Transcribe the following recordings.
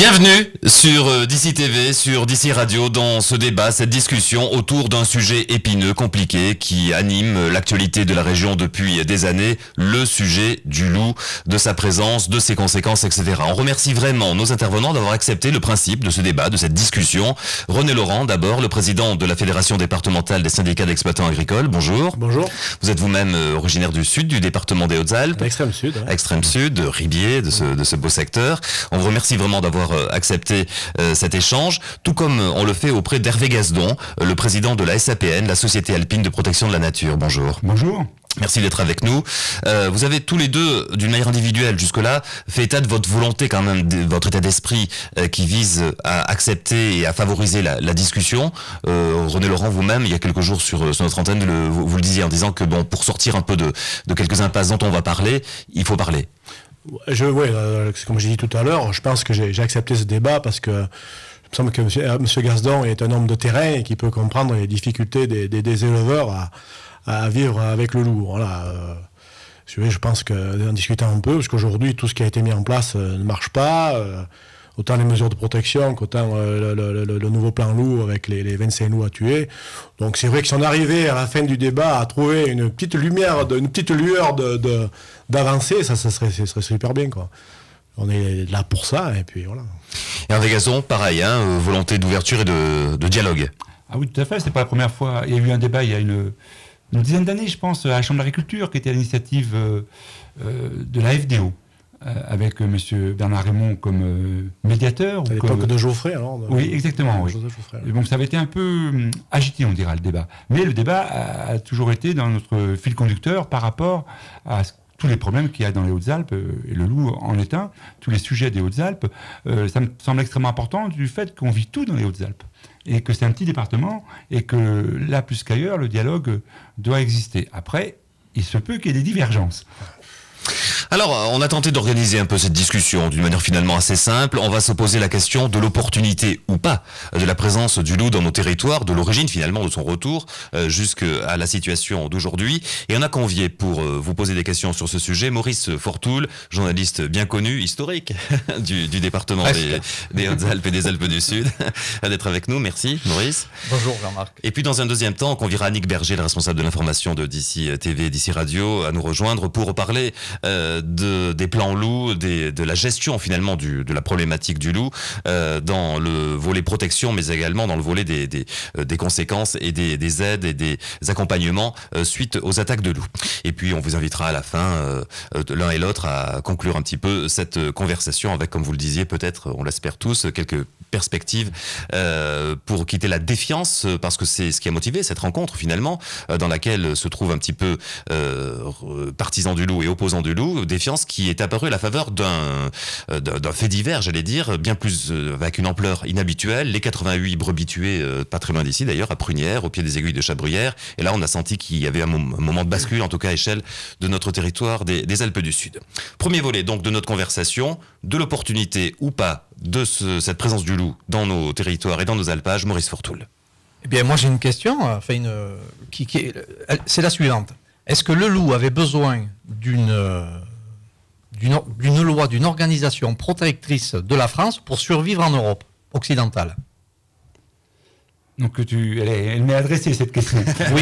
Bienvenue sur DC TV, sur DC Radio, dans ce débat, cette discussion autour d'un sujet épineux, compliqué, qui anime l'actualité de la région depuis des années, le sujet du loup, de sa présence, de ses conséquences, etc. On remercie vraiment nos intervenants d'avoir accepté le principe de ce débat, de cette discussion. René Laurent, d'abord, le président de la Fédération départementale des syndicats d'exploitants agricoles. Bonjour. Bonjour. Vous êtes vous-même originaire du sud, du département des Hautes-Alpes. Extrême sud. Ouais. Extrême sud, Ribier, de ce beau secteur. On vous remercie vraiment d'avoir accepté cet échange, tout comme on le fait auprès d'Hervé Gasdon, le président de la SAPN, la Société Alpine de Protection de la Nature. Bonjour. Bonjour. Merci d'être avec nous. Vous avez tous les deux, d'une manière individuelle jusque-là, fait état de votre volonté quand même, de votre état d'esprit qui vise à accepter et à favoriser la discussion. René Laurent, vous-même, il y a quelques jours sur notre antenne, vous le disiez en disant que bon, pour sortir un peu de quelques impasses dont on va parler, il faut parler. Comme j'ai dit tout à l'heure, je pense que j'ai accepté ce débat parce que il me semble que M. Gasdon est un homme de terrain et qui peut comprendre les difficultés des éleveurs à vivre avec le loup. Voilà. Je pense qu'en discutant un peu, parce qu'aujourd'hui, tout ce qui a été mis en place ne marche pas, autant les mesures de protection qu'autant le nouveau plan loup avec les 25 loups à tuer. Donc c'est vrai que si on arrivait à la fin du débat à trouver une petite lueur d'avancée, ça serait super bien, quoi. On est là pour ça, et puis voilà. Et Hervé Gasdon, pareil, volonté d'ouverture et de dialogue. Ah oui, tout à fait, c'est pas la première fois. Il y a eu un débat il y a une dizaine d'années, je pense, à la Chambre d'agriculture, qui était à l'initiative de la FDO, avec M. Bernard Raymond comme médiateur. À l'époque de Geoffrey, alors. Oui, exactement. Oui. Geoffrey, ouais. Donc ça avait été un peu agité, on dira, le débat. Mais le débat a toujours été dans notre fil conducteur par rapport à tous les problèmes qu'il y a dans les Hautes-Alpes, et le loup en est un, tous les sujets des Hautes-Alpes. Ça me semble extrêmement important du fait qu'on vit tout dans les Hautes-Alpes. Et que c'est un petit département, et que là, plus qu'ailleurs, le dialogue doit exister. Après, il se peut qu'il y ait des divergences. Alors, on a tenté d'organiser un peu cette discussion d'une manière finalement assez simple. On va se poser la question de l'opportunité ou pas de la présence du loup dans nos territoires, de l'origine finalement de son retour jusqu'à la situation d'aujourd'hui. Et on a convié pour vous poser des questions sur ce sujet Maurice Fortoul, journaliste bien connu, historique du département des Hautes-Alpes et des Alpes du Sud, d'être avec nous. Merci Maurice. Bonjour Jean-Marc. Et puis dans un deuxième temps, on conviera Annick Berger, le responsable de l'information de DC TV et DC Radio, à nous rejoindre pour parler des plans loups, de la gestion finalement de la problématique du loup dans le volet protection, mais également dans le volet des conséquences et des aides et des accompagnements suite aux attaques de loups. Et puis on vous invitera à la fin, l'un et l'autre, à conclure un petit peu cette conversation avec, comme vous le disiez, peut-être, on l'espère tous, quelques perspectives pour quitter la défiance, parce que c'est ce qui a motivé cette rencontre finalement, dans laquelle se trouvent un petit peu partisans du loup et opposants du loup, défiance qui est apparue à la faveur d'un fait divers, j'allais dire, bien plus avec une ampleur inhabituelle. Les 88 brebis tuées, pas très loin d'ici d'ailleurs, à Prunières, au pied des aiguilles de Chabruyères. Et là, on a senti qu'il y avait un moment de bascule, en tout cas à échelle de notre territoire des Alpes du Sud. Premier volet donc de notre conversation, de l'opportunité ou pas de cette présence du loup dans nos territoires et dans nos alpages. Maurice Fortoul. Eh bien, moi j'ai une question, c'est la suivante. Est-ce que le loup avait besoin d'une loi, d'une organisation protectrice de la France pour survivre en Europe occidentale? Donc elle m'est adressée cette question. Oui,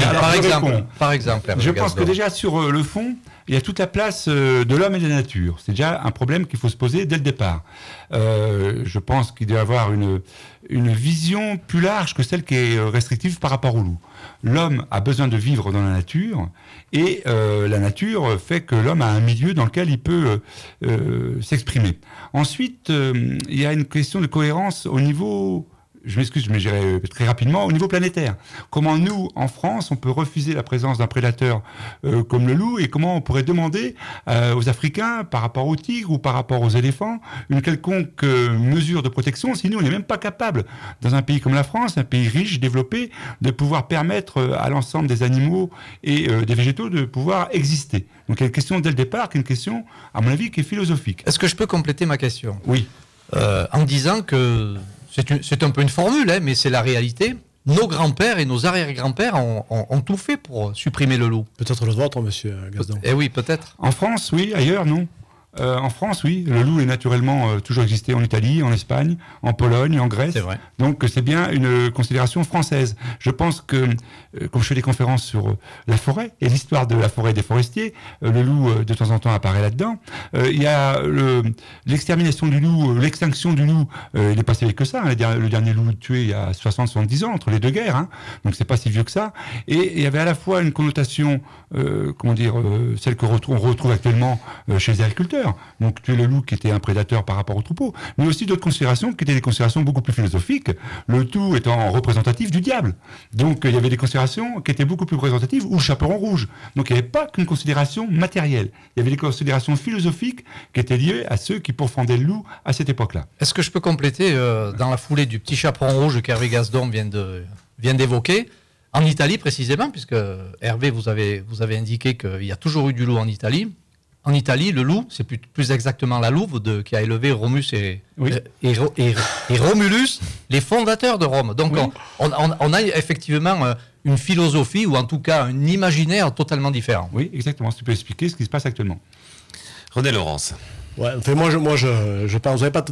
par exemple. Je pense que déjà sur le fond, il y a toute la place de l'homme et de la nature. C'est déjà un problème qu'il faut se poser dès le départ. Je pense qu'il doit y avoir une vision plus large que celle qui est restrictive par rapport au loup. L'homme a besoin de vivre dans la nature, et la nature fait que l'homme a un milieu dans lequel il peut s'exprimer. Ensuite, il y a une question de cohérence au niveau... Je m'excuse, mais j'irai très rapidement au niveau planétaire. Comment nous, en France, on peut refuser la présence d'un prédateur comme le loup, et comment on pourrait demander aux Africains, par rapport aux tigres ou par rapport aux éléphants, une quelconque mesure de protection, si nous, on n'est même pas capable, dans un pays comme la France, un pays riche, développé, de pouvoir permettre à l'ensemble des animaux et des végétaux de pouvoir exister. Donc il y a une question dès le départ, qui est une question, à mon avis, qui est philosophique. Est-ce que je peux compléter ma question? Oui. En disant que... C'est un peu une formule, mais c'est la réalité. Nos grands-pères et nos arrière-grands-pères ont tout fait pour supprimer le loup. Peut-être le vôtre, monsieur Gasdon. Eh oui, peut-être. En France, oui. Ailleurs, non. En France, oui, le loup est naturellement toujours existé en Italie, en Espagne, en Pologne, en Grèce. C'est vrai. Donc c'est bien une considération française. Je pense que, comme je fais des conférences sur la forêt et l'histoire de la forêt et des forestiers, le loup de temps en temps apparaît là-dedans. Il y a l'extermination du loup, l'extinction du loup, il n'est pas si vieux que ça. Hein. Le dernier loup tué il y a 60-70 ans, entre les deux guerres. Hein. Donc c'est pas si vieux que ça. Et il y avait à la fois une connotation, celle que on retrouve actuellement chez les agriculteurs. Donc tuer le loup qui était un prédateur par rapport au troupeau, mais aussi d'autres considérations qui étaient des considérations beaucoup plus philosophiques, le tout étant représentatif du diable. Donc il y avait des considérations qui étaient beaucoup plus représentatives, ou le chaperon rouge. Donc il n'y avait pas qu'une considération matérielle, il y avait des considérations philosophiques qui étaient liées à ceux qui pourfendaient le loup à cette époque-là. Est-ce que je peux compléter dans la foulée du petit chaperon rouge qu'Hervé Gasdon vient d'évoquer, en Italie précisément, puisque Hervé, vous avez indiqué qu'il y a toujours eu du loup en Italie. En Italie, le loup, c'est plus exactement la louve qui a élevé Romus et Romulus, les fondateurs de Rome. Donc oui. on a effectivement une philosophie, ou en tout cas un imaginaire totalement différent. Oui, exactement. Tu peux expliquer ce qui se passe actuellement. René Laurence. Ouais, enfin, moi, je pense, vous n'avez pas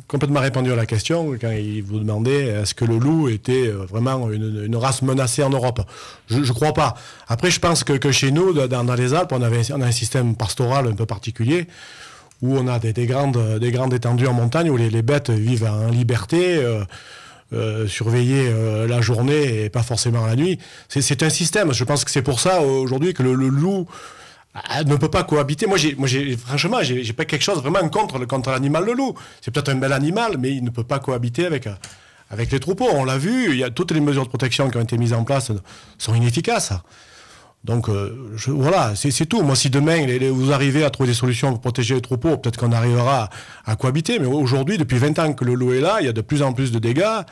complètement répondu à la question quand il vous demandait est-ce que le loup était vraiment une race menacée en Europe. Je crois pas. Après, je pense que chez nous, dans les Alpes, on a un système pastoral un peu particulier où on a des grandes étendues en montagne où les bêtes vivent en liberté. Surveiller la journée et pas forcément la nuit. C'est un système. Je pense que c'est pour ça aujourd'hui que le loup ne peut pas cohabiter. Franchement, j'ai pas quelque chose vraiment contre l'animal, le loup. C'est peut-être un bel animal, mais il ne peut pas cohabiter avec les troupeaux. On l'a vu, toutes les mesures de protection qui ont été mises en place sont inefficaces. Donc, voilà, c'est tout. Moi, si demain, vous arrivez à trouver des solutions pour protéger les troupeaux, peut-être qu'on arrivera à cohabiter. Mais aujourd'hui, depuis 20 ans que le loup est là, il y a de plus en plus de dégâts.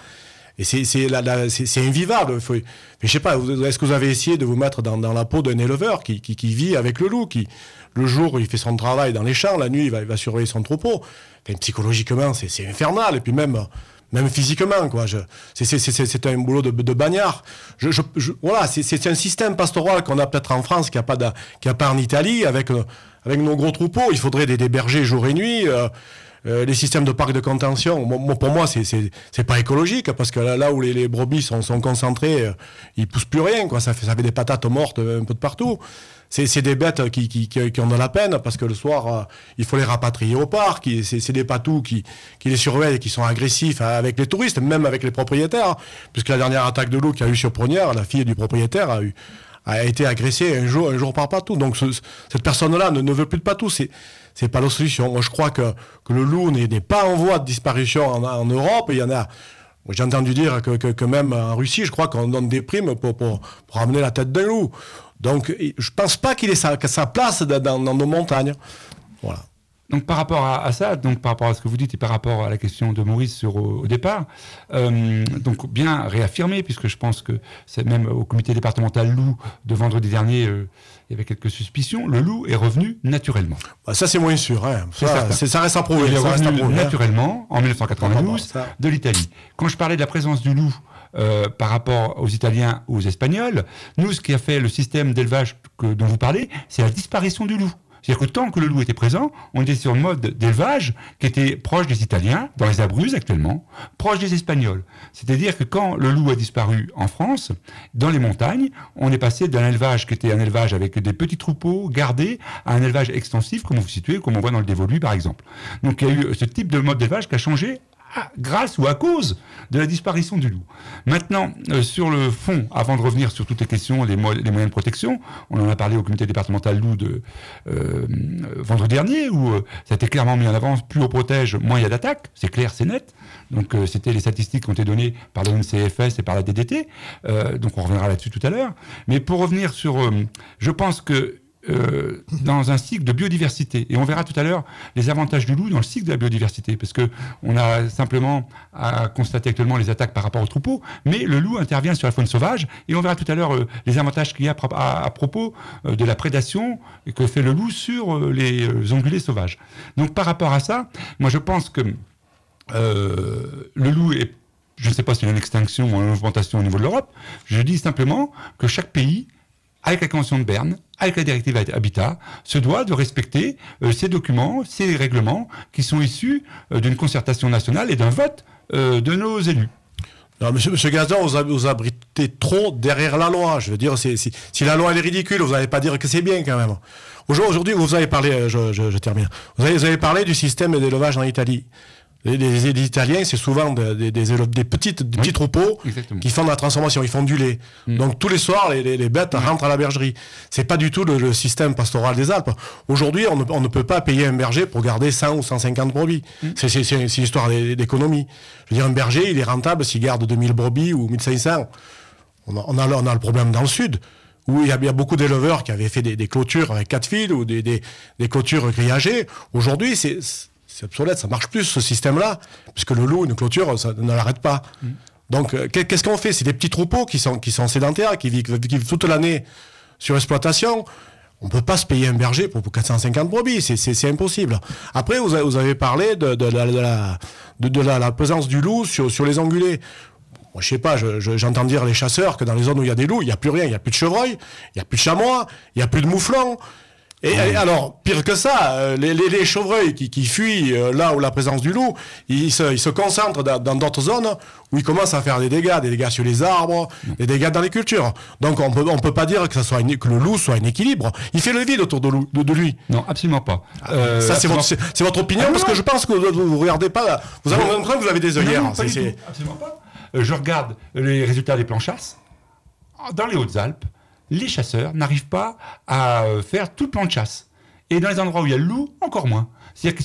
Et c'est invivable. Mais je sais pas, est-ce que vous avez essayé de vous mettre dans la peau d'un éleveur qui vit avec le loup, qui, le jour, il fait son travail dans les champs, la nuit, il va surveiller son troupeau. Enfin, psychologiquement, c'est infernal. Et puis même physiquement, quoi. C'est un boulot de bagnard. Voilà, c'est un système pastoral qu'on a peut-être en France, qu'il n'y a pas en Italie, avec nos gros troupeaux. Il faudrait des bergers jour et nuit. Les systèmes de parcs de contention, pour moi, c'est pas écologique, parce que là où les brebis sont concentrées, ils poussent plus rien, quoi. Ça fait des patates mortes un peu de partout. C'est des bêtes qui ont de la peine, parce que le soir, il faut les rapatrier au parc. C'est des patous qui les surveillent et qui sont agressifs avec les touristes, même avec les propriétaires. Puisque la dernière attaque de loup qu'il y a eu sur Prunière, la fille du propriétaire a été agressée un jour par patou. Donc cette personne-là ne veut plus de patou. C'est pas la solution. Moi, je crois que le loup n'est pas en voie de disparition en Europe. Il y en a. J'ai entendu dire que même en Russie, je crois qu'on donne des primes pour ramener la tête d'un loup. Donc, je pense pas qu'il ait sa place dans nos montagnes. Voilà. Donc par rapport à ça, donc par rapport à ce que vous dites et par rapport à la question de Maurice au départ, donc bien réaffirmé, puisque je pense que c'est même au comité départemental loup de vendredi dernier, il y avait quelques suspicions, le loup est revenu naturellement. Bah ça c'est moins sûr, hein. Ça reste à prouver. Il est revenu naturellement en 1992 de l'Italie. Quand je parlais de la présence du loup par rapport aux Italiens ou aux Espagnols, nous, ce qui a fait le système d'élevage dont vous parlez, c'est la disparition du loup. C'est-à-dire que tant que le loup était présent, on était sur un mode d'élevage qui était proche des Italiens, dans les Abruzzes actuellement, proche des Espagnols. C'est-à-dire que quand le loup a disparu en France, dans les montagnes, on est passé d'un élevage qui était un élevage avec des petits troupeaux gardés à un élevage extensif, comme vous situez, comme on voit dans le dévolu par exemple. Donc il y a eu ce type de mode d'élevage qui a changé grâce ou à cause de la disparition du loup. Maintenant, sur le fond, avant de revenir sur toutes les questions, les moyens de protection, on en a parlé au comité départemental loup de vendredi dernier, où ça a été clairement mis en avant, plus on protège, moins il y a d'attaques, c'est clair, c'est net. Donc c'était les statistiques qui ont été données par le CFS et par la DDT, donc on reviendra là-dessus tout à l'heure. Mais pour revenir sur... je pense que dans un cycle de biodiversité. Et on verra tout à l'heure les avantages du loup dans le cycle de la biodiversité, parce que on a simplement à constater actuellement les attaques par rapport aux troupeaux, mais le loup intervient sur la faune sauvage, et on verra tout à l'heure les avantages qu'il y a à propos de la prédation que fait le loup sur les ongulés sauvages. Donc par rapport à ça, moi je pense que le loup est, je ne sais pas si c'est une extinction ou une augmentation au niveau de l'Europe, je dis simplement que chaque pays avec la Convention de Berne, avec la directive Habitat, se doit de respecter ces documents, ces règlements qui sont issus d'une concertation nationale et d'un vote de nos élus. Non, monsieur Gazdon, vous abritez trop derrière la loi. Je veux dire, si la loi elle est ridicule, vous n'allez pas dire que c'est bien quand même. Aujourd'hui, vous avez parlé, je termine. Vous avez parlé du système d'élevage en Italie. Les Italiens, c'est souvent des petits troupeaux qui font de la transformation, ils font du lait. Donc tous les soirs, les bêtes rentrent à la bergerie. C'est pas du tout le système pastoral des Alpes. Aujourd'hui, on ne peut pas payer un berger pour garder 100 ou 150 brebis. C'est une histoire d'économie. Je veux dire, un berger, il est rentable s'il garde 2000 brebis ou 1500. On a le problème dans le sud, où il y a beaucoup d'éleveurs qui avaient fait des clôtures avec 4 fils ou des clôtures grillagées. Aujourd'hui, c'est obsolète, ça marche plus ce système-là, puisque le loup, une clôture, ça ne l'arrête pas. Donc, qu'est-ce qu'on fait? C'est des petits troupeaux qui sont sédentaires, qui vivent toute l'année sur exploitation. On ne peut pas se payer un berger pour 450 brebis, c'est impossible. Après, vous avez parlé de la présence du loup sur les ongulés. Moi, je sais pas, j'entends dire les chasseurs que dans les zones où il y a des loups, il n'y a plus rien, il n'y a plus de chevreuils, il n'y a plus de chamois, il n'y a plus de mouflons. Et alors, pire que ça, les chevreuils qui fuient là où la présence du loup, ils se concentrent dans d'autres zones où ils commencent à faire des dégâts sur les arbres, des dégâts dans les cultures. Donc on peut pas dire que le loup soit un équilibre. Il fait le vide autour de lui. Non, absolument pas. Ça, c'est votre opinion, parce que je pense que vous regardez pas, vous avez l'impression que vous avez des œillères. Non, pas du tout, absolument pas. Je regarde les résultats des plans chasse. Dans les Hautes-Alpes, les chasseurs n'arrivent pas à faire tout le plan de chasse. Et dans les endroits où il y a le loup, encore moins. C'est-à-dire que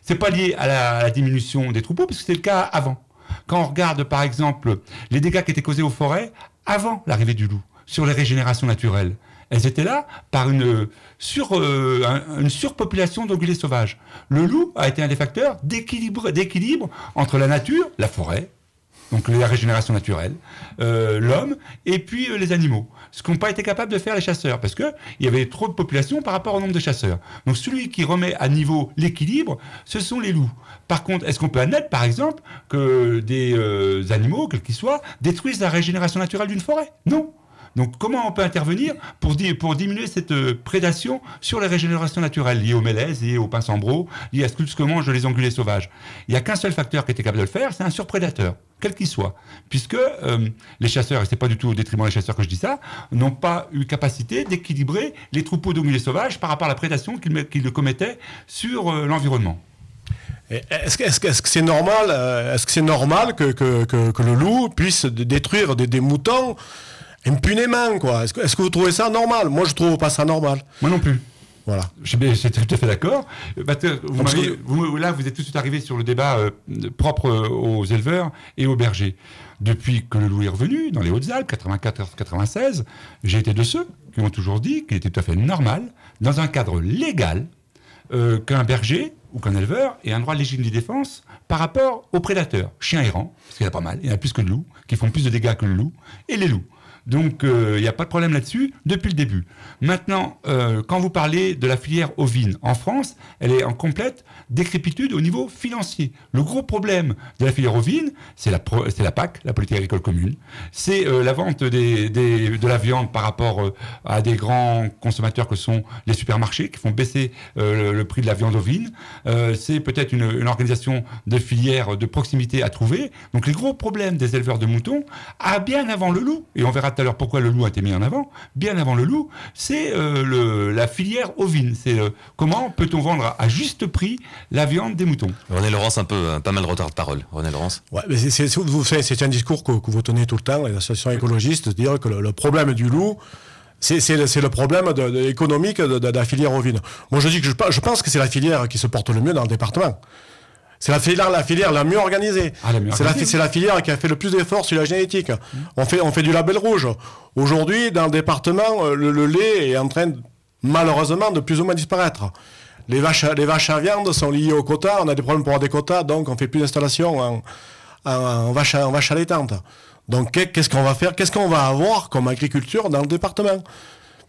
c'est pas lié à la diminution des troupeaux, parce que c'était le cas avant. Quand on regarde, par exemple, les dégâts qui étaient causés aux forêts avant l'arrivée du loup, sur les régénérations naturelles, elles étaient là par une surpopulation d'ongulés sauvages. Le loup a été un des facteurs d'équilibre entre la nature, la forêt, donc la régénération naturelle, l'homme, et puis les animaux. Ce qu'ont pas été capables de faire les chasseurs, parce qu'il y avait trop de population par rapport au nombre de chasseurs. Donc celui qui remet à niveau l'équilibre, ce sont les loups. Par contre, est-ce qu'on peut admettre, par exemple, que des animaux, quels qu'ils soient, détruisent la régénération naturelle d'une forêt? Non. Donc comment on peut intervenir pour diminuer cette prédation sur les régénérations naturelles liées aux mélèzes, liées aux pinsambros, liées à ce que mangent les ongulés sauvages? Il n'y a qu'un seul facteur qui était capable de le faire, c'est un surprédateur, quel qu'il soit. Puisque les chasseurs, et ce n'est pas du tout au détriment des chasseurs que je dis ça, n'ont pas eu capacité d'équilibrer les troupeaux d'ongulés sauvages par rapport à la prédation qu'ils commettaient sur l'environnement. Est-ce que c'est normal, que le loup puisse détruire des moutons impunément, quoi? Est-ce que vous trouvez ça normal? Moi, je trouve pas ça normal. Moi non plus. Voilà. Je suis tout à fait d'accord. Là, vous êtes tout de suite arrivé sur le débat propre aux éleveurs et aux bergers. Depuis que le loup est revenu dans les Hautes-Alpes, 94-96, j'ai été de ceux qui ont toujours dit qu'il était tout à fait normal, dans un cadre légal, qu'un berger ou qu'un éleveur ait un droit légitime de défense par rapport aux prédateurs, chiens errants, parce qu'il y en a pas mal, il y en a plus que de loups, qui font plus de dégâts que le loup, et les loups. Donc, il n'y a pas de problème là-dessus depuis le début. Maintenant, quand vous parlez de la filière ovine en France, elle est en complète décrépitude au niveau financier. Le gros problème de la filière ovine, c'est la PAC, la politique agricole commune. C'est la vente de la viande par rapport à des grands consommateurs que sont les supermarchés, qui font baisser le prix de la viande ovine. C'est peut-être une organisation de filière de proximité à trouver. Donc, les gros problèmes des éleveurs de moutons, bien avant le loup, et on verra tout à l'heure pourquoi le loup a été mis en avant, bien avant le loup, c'est la filière ovine. C'est comment peut-on vendre à juste prix la viande des moutons. René Laurence, pas mal de retard de parole. René Laurence. Ouais, mais c'est un discours que vous tenez tout le temps, les associations écologistes, de dire que le problème du loup, c'est le problème économique de la filière ovine. Moi, je dis que je pense que c'est la filière qui se porte le mieux dans le département. C'est la filière la mieux organisée. C'est la filière qui a fait le plus d'efforts sur la génétique. On fait du label rouge. Aujourd'hui, dans le département, le lait est en train, malheureusement, de plus ou moins disparaître. Les vaches à viande sont liées aux quotas. On a des problèmes pour avoir des quotas, donc on fait plus d'installations en vaches allaitantes. Donc, qu'est-ce qu'on va faire? Qu'est-ce qu'on va avoir comme agriculture dans le département?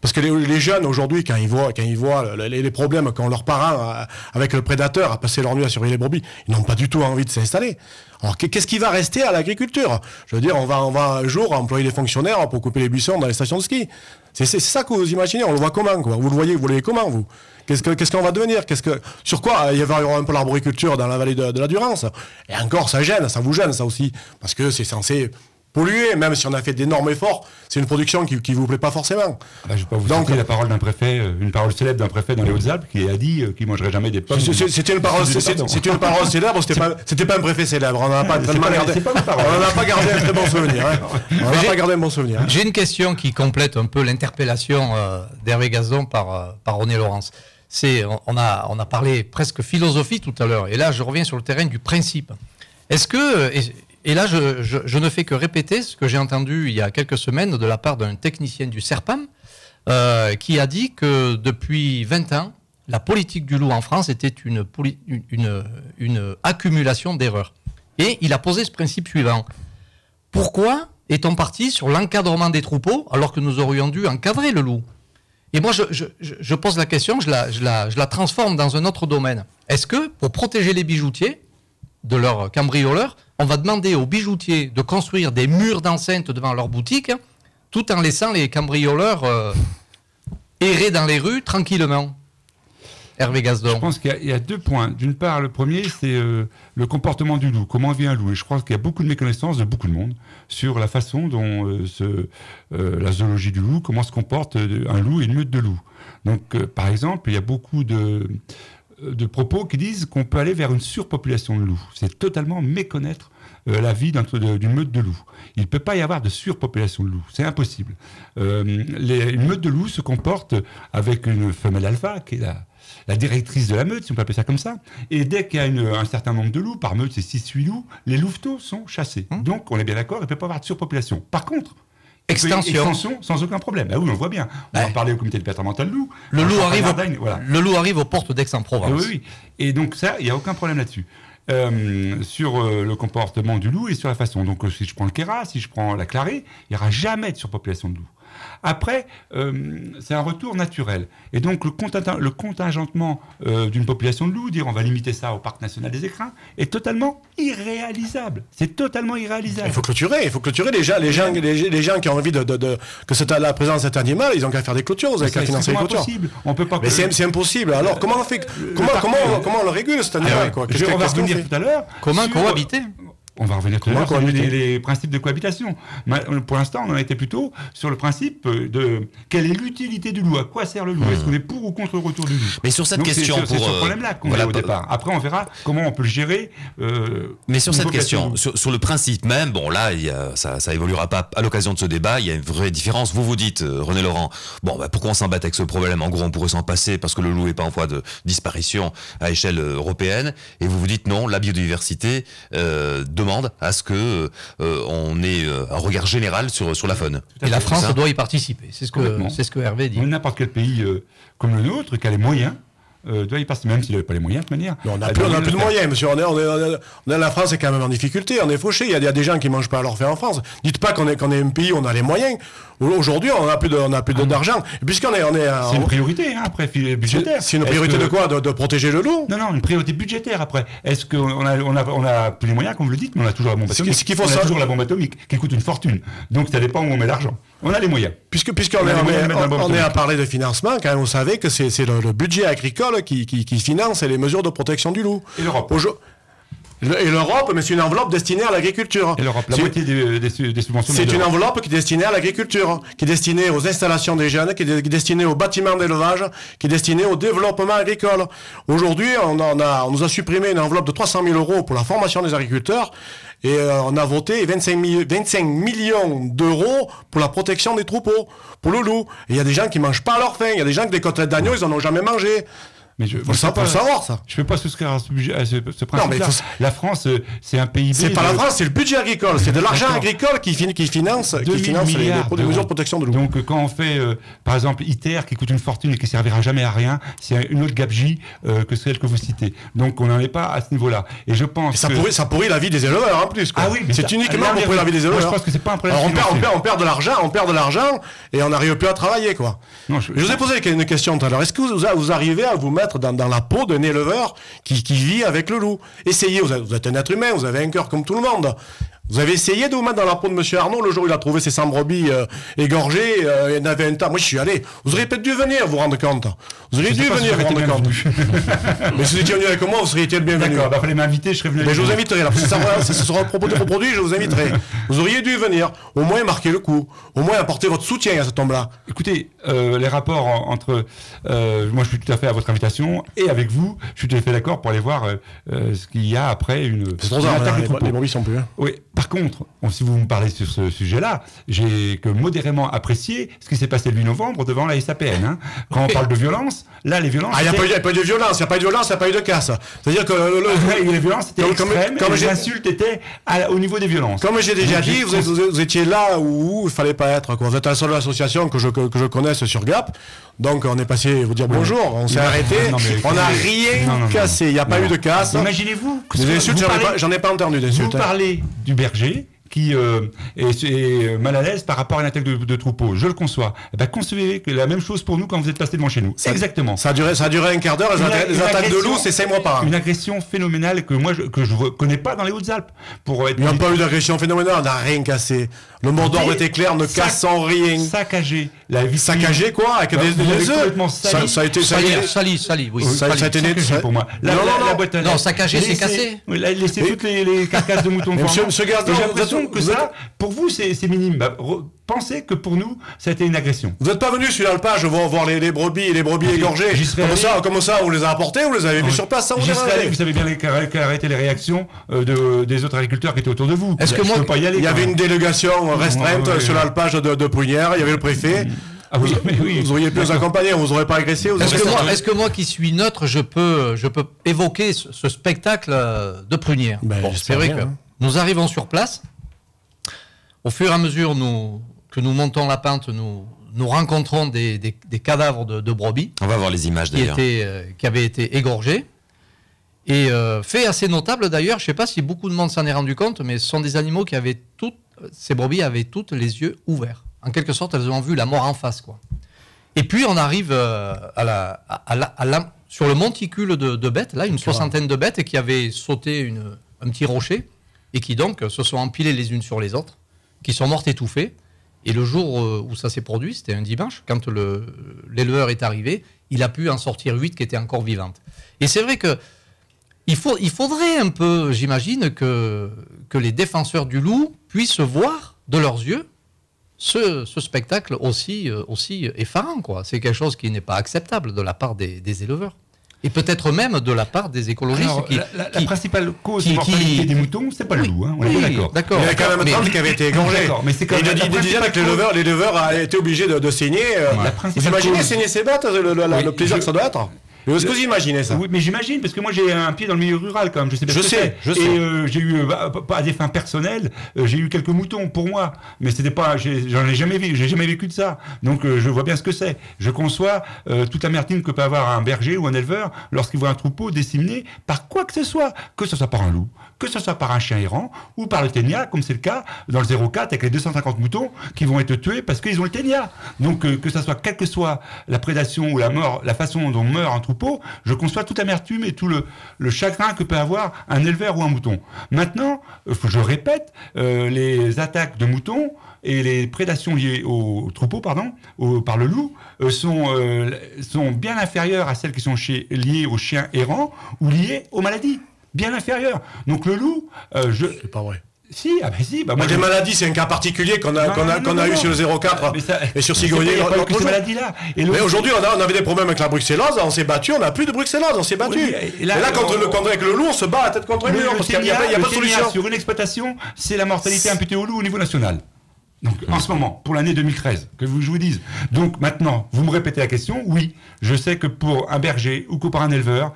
Parce que les jeunes aujourd'hui, quand ils voient les problèmes qu'ont leurs parents avec le prédateur à passer leur nuit à surveiller les brebis, ils n'ont pas du tout envie de s'installer. Alors qu'est-ce qui va rester à l'agriculture? Je veux dire, on va un jour employer des fonctionnaires pour couper les buissons dans les stations de ski. C'est ça que vous imaginez. On le voit comment, quoi? Vous le voyez comment, vous? Qu'est-ce qu'on va devenir? Sur quoi il y aura un peu l'arboriculture dans la vallée de la Durance? Et encore, ça vous gêne ça aussi, parce que c'est censé polluer, même si on a fait d'énormes efforts, c'est une production qui vous plaît pas forcément. Je ne vais pas vous citer la parole d'un préfet, une parole célèbre d'un préfet dans les Hautes-Alpes qui a dit qu'il mangerait jamais des pommes. C'était une parole célèbre, c'était pas un préfet célèbre. On n'en a pas gardé un très bon souvenir. On n'a pas gardé un bon souvenir. J'ai une question qui complète un peu l'interpellation d'Hervé Gasdon par René Laurence. On a parlé presque philosophie tout à l'heure, et là je reviens sur le terrain du principe. Est-ce que... Et là, je ne fais que répéter ce que j'ai entendu il y a quelques semaines de la part d'un technicien du CERPAM qui a dit que depuis 20 ans, la politique du loup en France était une accumulation d'erreurs. Et il a posé ce principe suivant. Pourquoi est-on parti sur l'encadrement des troupeaux alors que nous aurions dû encadrer le loup? Et moi, je pose la question, je la transforme dans un autre domaine. Est-ce que, pour protéger les bijoutiers de leurs cambrioleurs, on va demander aux bijoutiers de construire des murs d'enceinte devant leur boutique, tout en laissant les cambrioleurs errer dans les rues tranquillement? Hervé Gasdon. Je pense qu'il y a 2 points. D'une part, le premier, c'est le comportement du loup. Comment vit un loup? Et je crois qu'il y a beaucoup de méconnaissances de beaucoup de monde sur la façon dont la zoologie du loup, comment se comporte un loup et une meute de loups. Donc, par exemple, il y a beaucoup de propos qui disent qu'on peut aller vers une surpopulation de loups. C'est totalement méconnaître la vie d'une meute de loups. Il ne peut pas y avoir de surpopulation de loups. C'est impossible. Une meute de loups se comporte avec une femelle alpha, qui est la directrice de la meute, si on peut appeler ça comme ça. Et dès qu'il y a un certain nombre de loups, par meute c'est 6-8 loups, les louveteaux sont chassés. Donc on est bien d'accord, il ne peut pas y avoir de surpopulation. Par contre, extension sans aucun problème. Ah oui, on le voit bien. On va en parler au comité départemental de loup. Le loup arrive aux portes d'Aix-en-Provence. Oui. Et donc ça, il n'y a aucun problème là-dessus. Sur le comportement du loup et sur la façon. Donc si je prends le Kéra, si je prends la Clarée, il n'y aura jamais de surpopulation de loups. Après, c'est un retour naturel. Et donc, le contingentement d'une population de loups, dire on va limiter ça au parc national des Écrins, est totalement irréalisable. C'est totalement irréalisable. Il faut clôturer. Les gens qui ont envie que la présence de cet animal, ils ont qu'à faire des clôtures. Vous avez qu'à financer les clôtures. On peut pas. Mais c'est impossible. Alors, comment on fait? Comment on le régule, cet animal, quoi? On va revenir tout à l'heure. Comment cohabiter? On va revenir tout à l'heure sur les principes de cohabitation. Pour l'instant, on en était plutôt sur le principe de quelle est l'utilité du loup, à quoi sert le loup, est-ce qu'on est pour ou contre le retour du loup. Mais sur cette question, c'est ce problème-là qu'on a au départ. Après, on verra comment on peut le gérer. Mais sur cette question, sur le principe même, bon là, ça évoluera pas à l'occasion de ce débat. Il y a une vraie différence. Vous dites, René Laurent, pourquoi on s'embête avec ce problème? En gros, on pourrait s'en passer parce que le loup est pas en voie de disparition à échelle européenne. Et vous dit non, la biodiversité demande à ce que on ait un regard général sur la faune. Et la France doit y participer. C'est ce que Hervé dit. N'importe quel pays comme le nôtre, qui a les moyens, doit y passer, même s'il n'avait pas les moyens de toute manière. Non, on n'a plus de moyens, monsieur. La France est quand même en difficulté, on est fauché. Il y a des gens qui ne mangent pas à leur faim en France. Dites pas qu'on est un pays où on a les moyens. Aujourd'hui, on n'a plus d'argent. Puisqu'on est, c'est une priorité, après, budgétaire. C'est une priorité de quoi? De protéger le loup? Non, une priorité budgétaire, après. Est-ce qu'on a plus les moyens, comme vous le dites, mais on a toujours la bombe atomique. On a toujours la bombe atomique, qui coûte une fortune. Donc, ça dépend où on met l'argent. On a les moyens. Puisqu'on est à parler de financement, quand même, vous savez que c'est le budget agricole qui finance les mesures de protection du loup. Et l'Europe. Et l'Europe, mais c'est une enveloppe destinée à l'agriculture. Et l'Europe, la moitié des subventions. C'est une enveloppe qui est destinée à l'agriculture, qui est destinée aux installations des jeunes, qui est destinée aux bâtiments d'élevage, qui est destinée au développement agricole. Aujourd'hui, on nous a supprimé une enveloppe de 300 000 € pour la formation des agriculteurs. Et on a voté 25 millions d'euros pour la protection des troupeaux, pour le loup. Et il y a des gens qui mangent pas à leur faim. Il y a des gens que des côtelettes d'agneau, ils en ont jamais mangé. Mais je Faut le savoir, ça. Je ne peux pas souscrire à ce principe-là. Non, mais La France, c'est un PIB. C'est pas la France, c'est le budget agricole. C'est de l'argent D'accord. agricole qui finance les mesures de protection de l'eau. Donc, quand on fait, par exemple, ITER, qui coûte une fortune et qui servira jamais à rien, c'est une autre gabegie que celle que vous citez. Donc, on n'en est pas à ce niveau-là. Et je pense et ça pourrit la vie des éleveurs, en plus, quoi. Ah oui, mais c'est uniquement pour pourrir la vie des éleveurs. Moi, je pense que c'est pas un problème. Alors, on perd de l'argent, et on n'arrive plus à travailler, quoi. Non, je vous ai posé une question tout à l'heure. Est-ce que vous arrivez à vous mettre dans la peau d'un éleveur qui vit avec le loup? Essayez, vous êtes un être humain, vous avez un cœur comme tout le monde. Vous avez essayé de vous mettre dans la peau de Monsieur Arnaud le jour où il a trouvé ses 100 brebis égorgées, il y en avait un tas. Moi, je suis allé. Vous auriez peut-être dû venir vous rendre compte. Vous auriez dû venir vous rendre compte. Mais si vous étiez venu avec moi, vous seriez été le bienvenu. D'accord, il fallait m'inviter, je serais venu. Mais je vous inviterai, là, parce que ça sera un propos de reproduit, je vous inviterai. Vous auriez dû venir, au moins marquer le coup, au moins apporter votre soutien à ce tombe-là. Écoutez, les rapports entre... moi, je suis tout à fait à votre invitation, et avec vous, je suis tout à fait d'accord pour aller voir ce qu'il y a après une attaque de troupeau. Les brebis sont plus. Oui, par contre, si vous me parlez sur ce sujet-là, j'ai que modérément apprécié ce qui s'est passé le 8 novembre devant la SAPN. Hein. Quand on parle de violence, là, les violences... Ah, il n'y a pas eu de violence, il n'y a pas eu de violence, il n'y a pas eu de casse. C'est-à-dire que... les violences étaient extrêmes, et les insultes étaient au niveau des violences. Comme j'ai déjà dit, vous étiez là où il ne fallait pas être. Quoi. Vous êtes la seule association que je connaisse sur Gap. Donc on est passé vous dire bonjour, on s'est arrêté, on n'a rien cassé, il n'y a pas eu de casse. Imaginez-vous... Des insultes, j'en ai pas entendu d'insultes. Vous parlez du berger qui est mal à l'aise par rapport à une attaque de troupeau. Je le conçois. Eh ben, concevez que la même chose pour nous quand vous êtes passé devant chez nous. Exactement. Ça a duré un quart d'heure. Les attaques de loup, c'est 5 mois par an. Une agression phénoménale que moi, que je ne connais pas dans les Hautes-Alpes. Il n'y a pas eu d'agression phénoménale, on n'a rien cassé. Le mot d'ordre était clair, ne cassons rien. Saccagé. Saccagé quoi? Avec des œufs? Ça a été sali, oui. Ça a été net pour moi. Non, saccagé, c'est cassé. Laissez toutes les carcasses de moutons. Monsieur Gazdon, j'ai l'impression que ça, pour vous, c'est minime. Pensez que pour nous, ça a été une agression. Vous n'êtes pas venu sur l'alpage voir les brebis égorgées. Comment ça, on les a apportées, vous les avez vues sur place, ça vous savez bien quelles auraient été les réactions des autres agriculteurs qui étaient autour de vous. Est-ce que moi, il y avait une délégation restreinte sur l'alpage de Prunières, il y avait le préfet. Ah oui, vous auriez pu nous accompagner, on vous aurait pas agressé. Est-ce que moi qui suis neutre, je peux évoquer ce spectacle de Prunières? C'est vrai que nous arrivons sur place. Au fur et à mesure que nous montons la pente, nous rencontrons des cadavres de brebis. On va voir les images d'ailleurs. Qui avaient été égorgés. Et fait assez notable d'ailleurs, je ne sais pas si beaucoup de monde s'en est rendu compte, mais ce sont des animaux qui avaient ces brebis avaient toutes les yeux ouverts. En quelque sorte, elles ont vu la mort en face, quoi. Et puis on arrive sur le monticule de bêtes, là, une soixantaine de bêtes qui avaient sauté un petit rocher et qui donc se sont empilées les unes sur les autres, qui sont mortes étouffées. Et le jour où ça s'est produit, c'était un dimanche, quand l'éleveur est arrivé, il a pu en sortir 8 qui étaient encore vivantes. Et c'est vrai que il faudrait un peu, j'imagine, que les défenseurs du loup puissent voir de leurs yeux ce spectacle aussi effarant, quoi. C'est quelque chose qui n'est pas acceptable de la part des éleveurs. Et peut-être même de la part des écologistes. Alors, la principale cause de mortalité des moutons, c'est pas le loup, hein, on est d'accord. Il y a quand même 30 qui avaient été égorgés. Il disait que l'éleveur a été obligé de saigner. Vous imaginez saigner ses bêtes, le plaisir que ça doit être? Mais est-ce que vous imaginez ça? Oui, mais j'imagine, parce que moi j'ai un pied dans le milieu rural quand même, je sais bien ce que c'est. Et j'ai eu, pas à des fins personnelles, j'ai eu quelques moutons pour moi, mais c'était pas, j'en ai jamais vu, j'ai jamais vécu de ça. Donc je vois bien ce que c'est. Je conçois toute la merdine que peut avoir un berger ou un éleveur lorsqu'il voit un troupeau disséminé par quoi que ce soit par un loup, que ce soit par un chien errant ou par le ténia, comme c'est le cas dans le 04 avec les 250 moutons qui vont être tués parce qu'ils ont le ténia. Donc que ça soit, quelle que soit la prédation ou la mort, la façon dont meurt un troupeau, je conçois toute l'amertume et tout le chagrin que peut avoir un éleveur ou un mouton. Maintenant, je répète, les attaques de moutons et les prédations liées au troupeau, par le loup, sont bien inférieures à celles qui sont liées aux chiens errants ou liées aux maladies. Bien inférieures. Donc le loup... C'est pas vrai. Si, moi, les maladies, c'est un cas particulier qu'on a eu sur le 04 et sur Sigorier. Il n'y a pas eu que ces maladies-là. Mais aujourd'hui, on avait des problèmes avec la bruxellose, on s'est battu, on n'a plus de bruxellose, on s'est battu. Oui, et là, avec le loup, on se bat à tête contre le mur, parce qu'il n'y a pas de solution. Sur une exploitation, c'est la mortalité imputée au loup au niveau national. Donc, en ce moment, pour l'année 2013, je vous dise. Donc, maintenant, vous me répétez la question. Oui, je sais que pour un berger ou que pour un éleveur,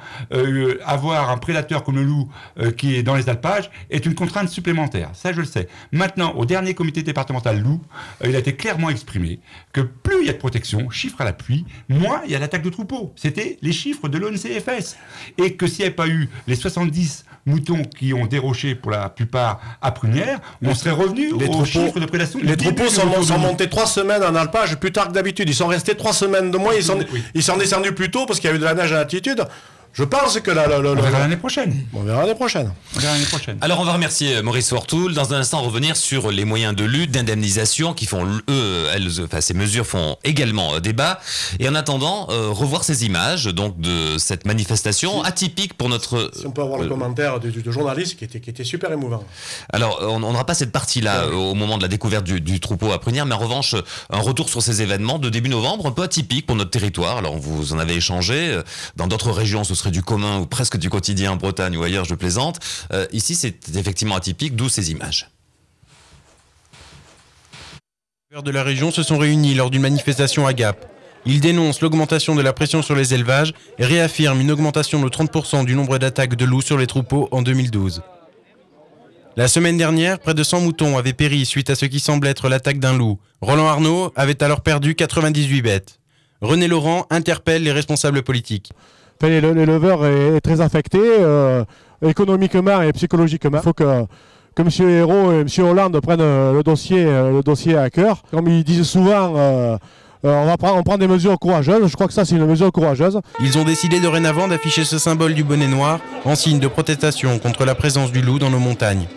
avoir un prédateur comme le loup qui est dans les alpages est une contrainte supplémentaire. Ça, je le sais. Maintenant, au dernier comité départemental loup, il a été clairement exprimé que plus il y a de protection, chiffre à l'appui, moins il y a d'attaques de troupeaux. C'était les chiffres de l'ONCFS. Et que s'il n'y avait pas eu les 70 moutons qui ont déroché pour la plupart à Prunières, on serait revenu aux chiffres de prédation. Les troupeaux sont montés 3 semaines en alpage plus tard que d'habitude. Ils sont restés 3 semaines de moins. Ils sont descendus plus tôt parce qu'il y a eu de la neige à l'altitude. Je pense que on verra l'année prochaine. On verra l'année prochaine. Alors on va remercier Maurice Fortoul. Dans un instant, revenir sur les moyens de lutte, d'indemnisation qui font, ces mesures font également débat. Et en attendant, revoir ces images donc de cette manifestation atypique pour notre. Si on peut avoir le commentaire du journaliste qui était super émouvant. Alors on n'aura pas cette partie-là au moment de la découverte du troupeau à Prunières, mais en revanche, un retour sur ces événements de début novembre un peu atypiques pour notre territoire. Alors vous en avez échangé. Dans d'autres régions, ce serait du commun ou presque du quotidien en Bretagne ou ailleurs, je plaisante. Ici, c'est effectivement atypique, d'où ces images. Les éleveurs de la région se sont réunis lors d'une manifestation à Gap. Ils dénoncent l'augmentation de la pression sur les élevages et réaffirment une augmentation de 30% du nombre d'attaques de loups sur les troupeaux en 2012. La semaine dernière, près de 100 moutons avaient péri suite à ce qui semble être l'attaque d'un loup. Roland Arnaud avait alors perdu 98 bêtes. René Laurent interpelle les responsables politiques. L'éleveur est très affecté, économiquement et psychologiquement. Il faut que M. Hérault et M. Hollande prennent le dossier à cœur. Comme ils disent souvent, on prend des mesures courageuses. Je crois que ça, c'est une mesure courageuse. Ils ont décidé dorénavant d'afficher ce symbole du bonnet noir en signe de protestation contre la présence du loup dans nos montagnes.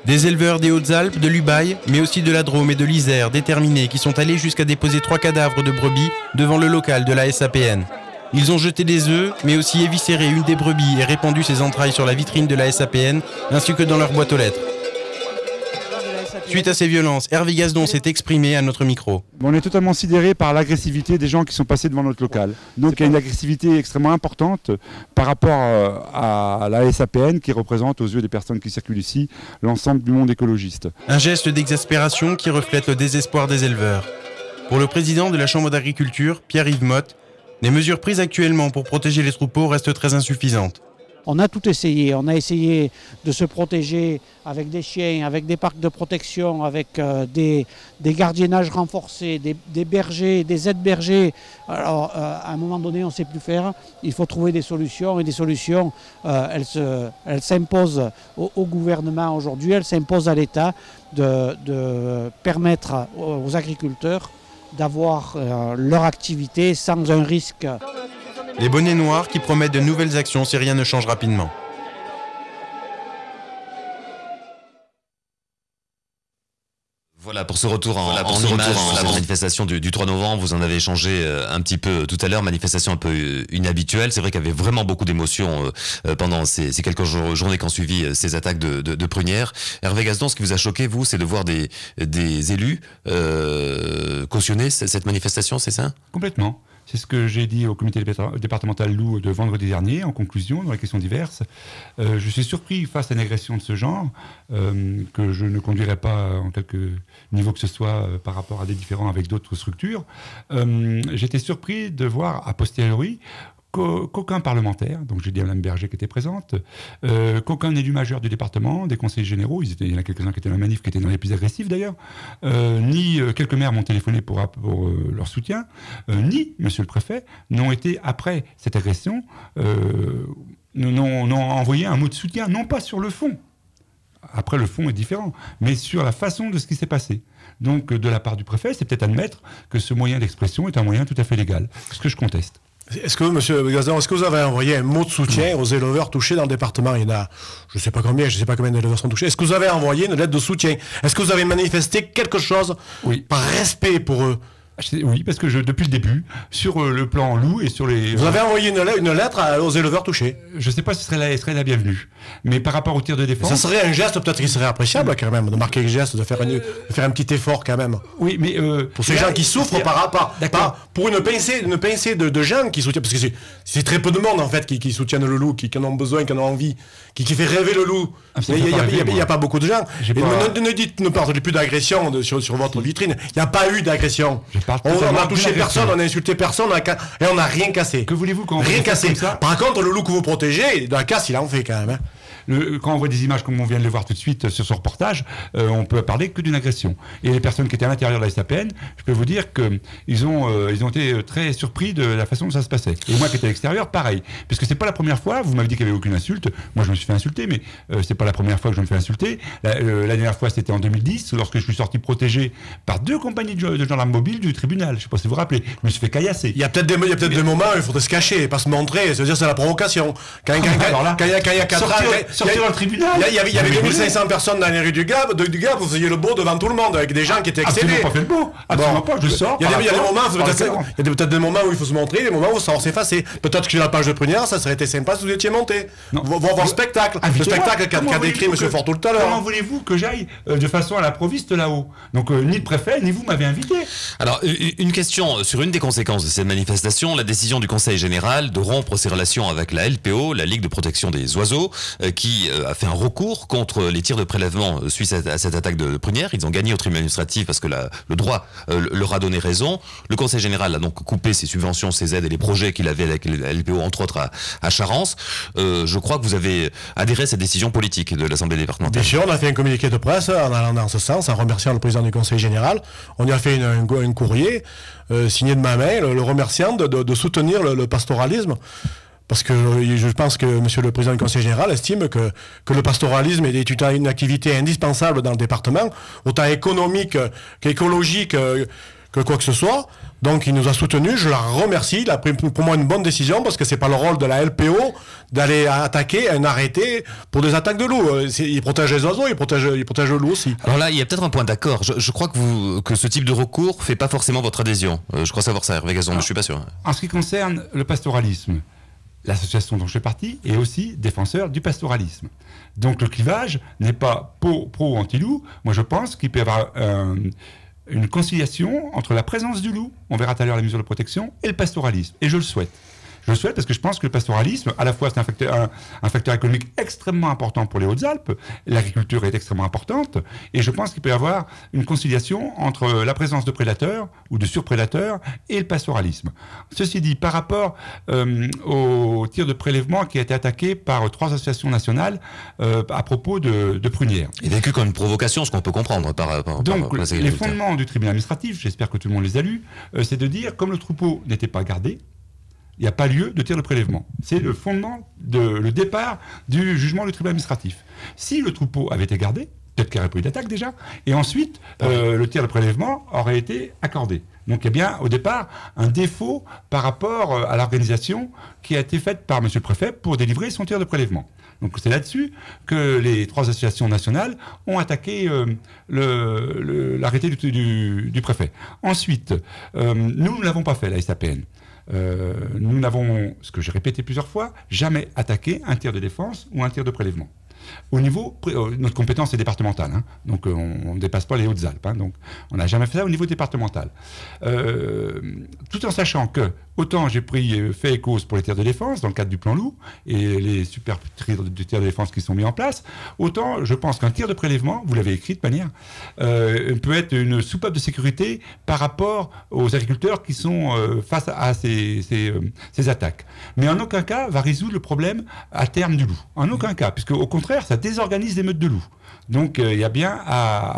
Des éleveurs des Hautes-Alpes, de l'Ubaye, mais aussi de la Drôme et de l'Isère, déterminés, qui sont allés jusqu'à déposer 3 cadavres de brebis devant le local de la SAPN. Ils ont jeté des œufs, mais aussi éviscéré une des brebis et répandu ses entrailles sur la vitrine de la SAPN, ainsi que dans leur boîte aux lettres. Suite à ces violences, Hervé Gasdon s'est exprimé à notre micro. On est totalement sidéré par l'agressivité des gens qui sont passés devant notre local. Donc il y a une agressivité extrêmement importante par rapport à la SAPN qui représente aux yeux des personnes qui circulent ici l'ensemble du monde écologiste. Un geste d'exaspération qui reflète le désespoir des éleveurs. Pour le président de la Chambre d'agriculture, Pierre-Yves Motte, les mesures prises actuellement pour protéger les troupeaux restent très insuffisantes. On a tout essayé. On a essayé de se protéger avec des chiens, avec des parcs de protection, avec des gardiennages renforcés, des bergers, des aides-bergers. Alors, à un moment donné, on ne sait plus faire. Il faut trouver des solutions. Et des solutions, elles s'imposent au gouvernement aujourd'hui. Elles s'imposent à l'État de permettre aux agriculteurs d'avoir leur activité sans un risque. Les bonnets noirs qui promettent de nouvelles actions si rien ne change rapidement. Voilà pour ce retour en image sur la manifestation du 3 novembre. Vous en avez échangé un petit peu tout à l'heure. Manifestation un peu inhabituelle. C'est vrai qu'il y avait vraiment beaucoup d'émotions pendant ces quelques journées qui ont suivi ces attaques de Prunières. Hervé Gasdon, ce qui vous a choqué, vous, c'est de voir des élus cautionner cette manifestation, c'est ça ? Complètement. C'est ce que j'ai dit au comité départemental loup de vendredi dernier, en conclusion, dans les questions diverses. Je suis surpris face à une agression de ce genre, que je ne conduirai pas en quelque niveau que ce soit par rapport à des différends avec d'autres structures. J'étais surpris de voir, a posteriori, qu'aucun parlementaire, donc j'ai dit à Mme Berger qui était présente, qu'aucun élu majeur du département, des conseillers généraux, il y en a quelques-uns qui étaient dans la manif, qui étaient dans les plus agressifs d'ailleurs, ni quelques maires m'ont téléphoné pour leur soutien, ni monsieur le préfet n'ont été, après cette agression, n'ont envoyé un mot de soutien, non pas sur le fond. Après, le fond est différent, mais sur la façon de ce qui s'est passé. Donc, de la part du préfet, c'est peut-être admettre que ce moyen d'expression est un moyen tout à fait légal, ce que je conteste. Est-ce que, M. Gasdon, est-ce que vous avez envoyé un mot de soutien aux éleveurs touchés dans le département ? Il y en a, je ne sais pas combien d'éleveurs sont touchés. Est-ce que vous avez envoyé une lettre de soutien ? Est-ce que vous avez manifesté quelque chose par respect pour eux ? Oui, parce que depuis le début, sur le plan loup et sur les... Vous avez envoyé une lettre aux éleveurs touchés. Je ne sais pas si ce serait la bienvenue. Mais par rapport au tir de défense... Ça serait un geste peut-être qui serait appréciable quand même, de marquer le geste, de faire un petit effort quand même. Oui, mais... pour ces gens qui souffrent pour une pincée de gens qui soutiennent... Parce que c'est très peu de monde en fait qui soutiennent le loup, qui en ont besoin, qui en ont envie, qui fait rêver le loup. Il n'y a pas beaucoup de gens. Ne parlez plus d'agression sur votre vitrine. Il n'y a pas eu d'agression. On n'a touché personne, on n'a insulté personne et on n'a rien cassé. Que voulez-vous qu'on rien cassé. Par contre, le loup que vous protégez, de la casse, il en fait quand même. Hein. Quand on voit des images comme on vient de les voir tout de suite sur ce reportage, on peut parler que d'une agression. Et les personnes qui étaient à l'intérieur de la SAPN, je peux vous dire qu'ils ont été très surpris de la façon dont ça se passait. Et moi qui étais à l'extérieur, pareil. Parce que c'est pas la première fois, vous m'avez dit qu'il n'y avait aucune insulte. Moi je me suis fait insulter, mais c'est pas la première fois que je me fais insulter. La dernière fois c'était en 2010, lorsque je suis sorti protégé par 2 compagnies de gendarmes mobiles du tribunal. Je sais pas si vous vous rappelez. Je me suis fait caillasser. Il y a peut-être des moments où il faudrait se cacher, pas se montrer, c'est-à-dire c'est la provocation. Quand il y a 4 ans... Sortir dans le tribunal. Il y avait 2500 personnes dans les rues du Gap, vous faisiez le beau devant tout le monde avec des gens qui étaient excédés. Absolument pas fait le beau. Absolument pas, je sors. Il y a peut-être des moments où il faut se montrer, des moments où ça va s'effacer. Peut-être que sur la page de Prunière, ça serait été sympa si vous étiez monté. Voir le spectacle. Le spectacle qu'a décrit M. Forteau tout à l'heure. Comment voulez-vous que j'aille de façon à l'improviste là-haut? Donc ni le préfet, ni vous m'avez invité. Alors, une question sur une des conséquences de cette manifestation, la décision du Conseil général de rompre ses relations avec la LPO, la Ligue de protection des oiseaux, qui a fait un recours contre les tirs de prélèvement suite à cette attaque de Prunière. Ils ont gagné au tribunal administratif parce que le droit leur a donné raison. Le Conseil général a donc coupé ses subventions, ses aides et les projets qu'il avait avec la LPO, entre autres à Charence. Je crois que vous avez adhéré à cette décision politique de l'Assemblée départementale. Bien sûr, on a fait un communiqué de presse en allant dans ce sens, en remerciant le président du Conseil général. On y a fait un courrier signé de ma main, le remerciant de soutenir le pastoralisme. Parce que je pense que M. le Président du Conseil général estime que le pastoralisme est une activité indispensable dans le département, autant économique qu'écologique que quoi que ce soit. Donc il nous a soutenus, je la remercie, il a pris pour moi une bonne décision parce que c'est pas le rôle de la LPO d'aller attaquer un arrêté pour des attaques de loups. Il protège les oiseaux, il protège le loup aussi. Alors là, il y a peut-être un point d'accord. Je crois que ce type de recours fait pas forcément votre adhésion. Je crois savoir ça, Hervé Gazon, mais je suis pas sûr. En ce qui concerne le pastoralisme, l'association dont je fais partie est aussi défenseur du pastoralisme. Donc le clivage n'est pas pro ou anti-loup. Moi je pense qu'il peut y avoir une conciliation entre la présence du loup, on verra tout à l'heure les mesures de protection, et le pastoralisme. Et je le souhaite. Je le souhaite parce que je pense que le pastoralisme, à la fois c'est un facteur économique extrêmement important pour les Hautes-Alpes, l'agriculture est extrêmement importante, et je pense qu'il peut y avoir une conciliation entre la présence de prédateurs ou de surprédateurs et le pastoralisme. Ceci dit, par rapport au tir de prélèvement qui a été attaqué par 3 associations nationales à propos de Prunière. Et vécu comme une provocation, ce qu'on peut comprendre Donc les fondements du tribunal administratif, j'espère que tout le monde les a lus, c'est de dire, comme le troupeau n'était pas gardé, il n'y a pas lieu de tir de prélèvement. C'est le fondement, le départ du jugement du tribunal administratif. Si le troupeau avait été gardé, peut-être qu'il n'y aurait pas eu d'attaque déjà, et ensuite, le tir de prélèvement aurait été accordé. Donc il y a bien, au départ, un défaut par rapport à l'organisation qui a été faite par M. le Préfet pour délivrer son tir de prélèvement. Donc c'est là-dessus que les 3 associations nationales ont attaqué l'arrêté du préfet. Ensuite, nous ne l'avons pas fait, la SAPN. Nous n'avons, ce que j'ai répété plusieurs fois, jamais attaqué un tir de défense ou un tir de prélèvement. Au niveau, notre compétence est départementale, hein, donc on ne dépasse pas les Hautes-Alpes, hein, donc on n'a jamais fait ça au niveau départemental. Tout en sachant que, autant j'ai fait et cause pour les tirs de défense dans le cadre du plan loup et les super tirs de défense qui sont mis en place, autant je pense qu'un tir de prélèvement, vous l'avez écrit de manière, peut être une soupape de sécurité par rapport aux agriculteurs qui sont face à ces attaques. Mais en aucun cas va résoudre le problème à terme du loup. En aucun cas, puisque au contraire, ça désorganise les meutes de loups. Donc il y a bien à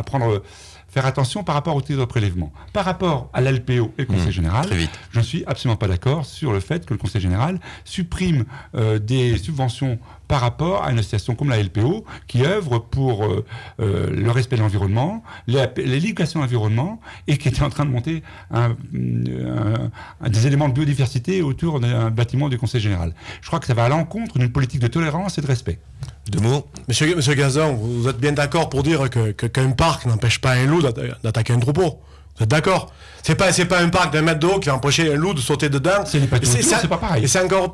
faire attention par rapport au tir de prélèvement. Par rapport à l'LPO et le Conseil général, je ne suis absolument pas d'accord sur le fait que le Conseil général supprime des subventions par rapport à une association comme la LPO qui œuvre pour le respect de l'environnement, l'éducation à l'environnement et qui était en train de monter des éléments de biodiversité autour d'un bâtiment du Conseil général. Je crois que ça va à l'encontre d'une politique de tolérance et de respect. Deux mots. Monsieur Gazon, vous êtes bien d'accord pour dire qu'un parc n'empêche pas un loup d'attaquer un troupeau? Vous êtes d'accord? C'est pas un parc d'un mètre de haut qui va empêcher un loup de sauter dedans. C'est les patous, c'est pas pareil. Et c'est encore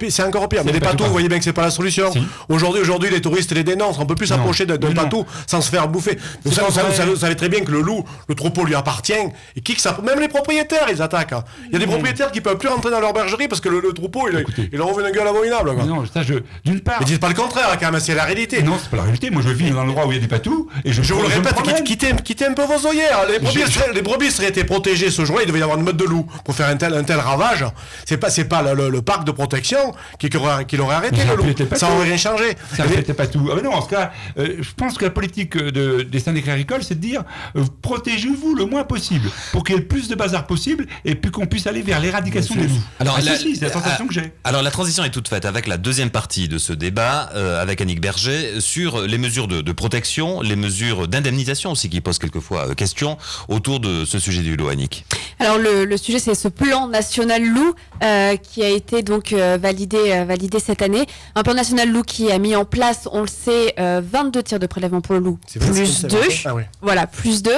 pire. Mais les patous, vous voyez bien que c'est pas la solution. Si. Aujourd'hui, les touristes les dénoncent. On peut plus s'approcher d'un patou sans se faire bouffer. Vous savez très bien que le loup, le troupeau lui appartient. Et même les propriétaires, ils attaquent. Il y a des propriétaires qui peuvent plus rentrer dans leur bergerie parce que le troupeau, il leur ouvre une gueule abominable. Non, ça, d'une part. Mais dites pas le contraire, quand même, c'est la réalité. Non, c'est pas la réalité. Moi, je vis dans l'endroit où il y a des patous. Et je vous le répète, quittez un peu vos œillères. Les brebis seraient été protégées ce jour-là. Il devait y avoir une meute de loups pour faire un tel ravage. C'est pas le parc de protection qui l'aurait arrêté, le loup. Ça n'aurait rien changé. Ça n'arrêtait pas tout. Non, en ce cas, je pense que la politique des syndicats agricoles, c'est de dire protégez-vous le moins possible pour qu'il y ait le plus de bazar possible et puis qu'on puisse aller vers l'éradication des loups. Alors, c'est la sensation que j'ai. Alors la transition est toute faite avec la deuxième partie de ce débat avec Annick Berger sur les mesures de protection, les mesures d'indemnisation aussi qui posent quelquefois question autour de ce sujet du loup, Annick. Alors le sujet, c'est ce plan national loup qui a été donc validé cette année. Un plan national loup qui a mis en place, on le sait, 22 tirs de prélèvement pour le loup, plus 2. Ah oui. Voilà, plus 2.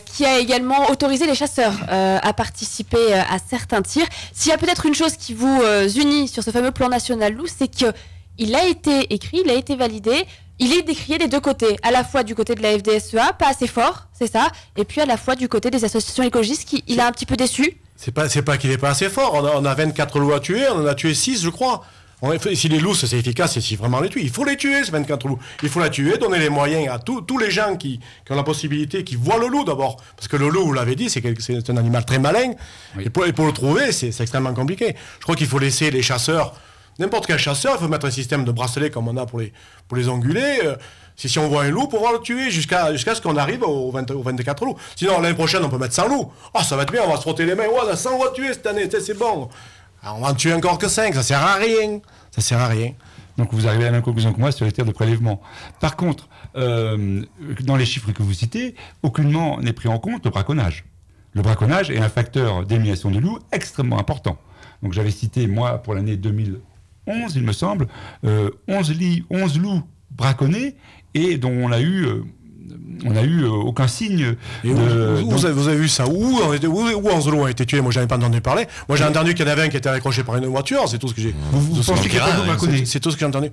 Qui a également autorisé les chasseurs à participer à certains tirs. S'il y a peut-être une chose qui vous unit sur ce fameux plan national loup, c'est qu'il a été écrit, il a été validé, il est décrié des deux côtés, à la fois du côté de la FDSEA, pas assez fort, c'est ça, et puis à la fois du côté des associations écologistes, il a un petit peu déçu. C'est pas qu'il est pas assez fort, on a 24 loups à tuer, on en a tué 6 je crois. Si les loups c'est efficace, c'est si vraiment les tuer. Il faut les tuer, ces 24 loups. Il faut la tuer, donner les moyens à tous les gens qui ont la possibilité, qui voient le loup d'abord. Parce que le loup, vous l'avez dit, c'est un animal très malin. Oui. Et pour le trouver, c'est extrêmement compliqué. Je crois qu'il faut laisser les chasseurs, n'importe quel chasseur, il faut mettre un système de bracelet comme on a pour les ongulés. Si on voit un loup, pouvoir le tuer jusqu'à ce qu'on arrive aux 24 loups. Sinon, l'année prochaine, on peut mettre 100 loups. Oh, ça va être bien, on va se frotter les mains. Ouais, on a 100 loups à tuer cette année, c'est bon. Alors, on va en tuer encore que 5, ça sert à rien. Ça sert à rien. Donc vous arrivez à la même conclusion que moi sur les tirs de prélèvement. Par contre, dans les chiffres que vous citez, aucunement n'est pris en compte le braconnage. Le braconnage est un facteur d'élimination de loups extrêmement important. Donc j'avais cité, moi, pour l'année 2011, il me semble, 11 loups braconnés et dont on a eu aucun signe. Et vous avez vu ça où 11 loups ont été tués? Moi, j'avais pas entendu parler. Moi, j'ai entendu qu'il y en avait un qui était accroché par une voiture. C'est tout ce que j'ai. Vous pensez qu'il y a pas de loups braconnés? C'est tout ce que j'ai entendu.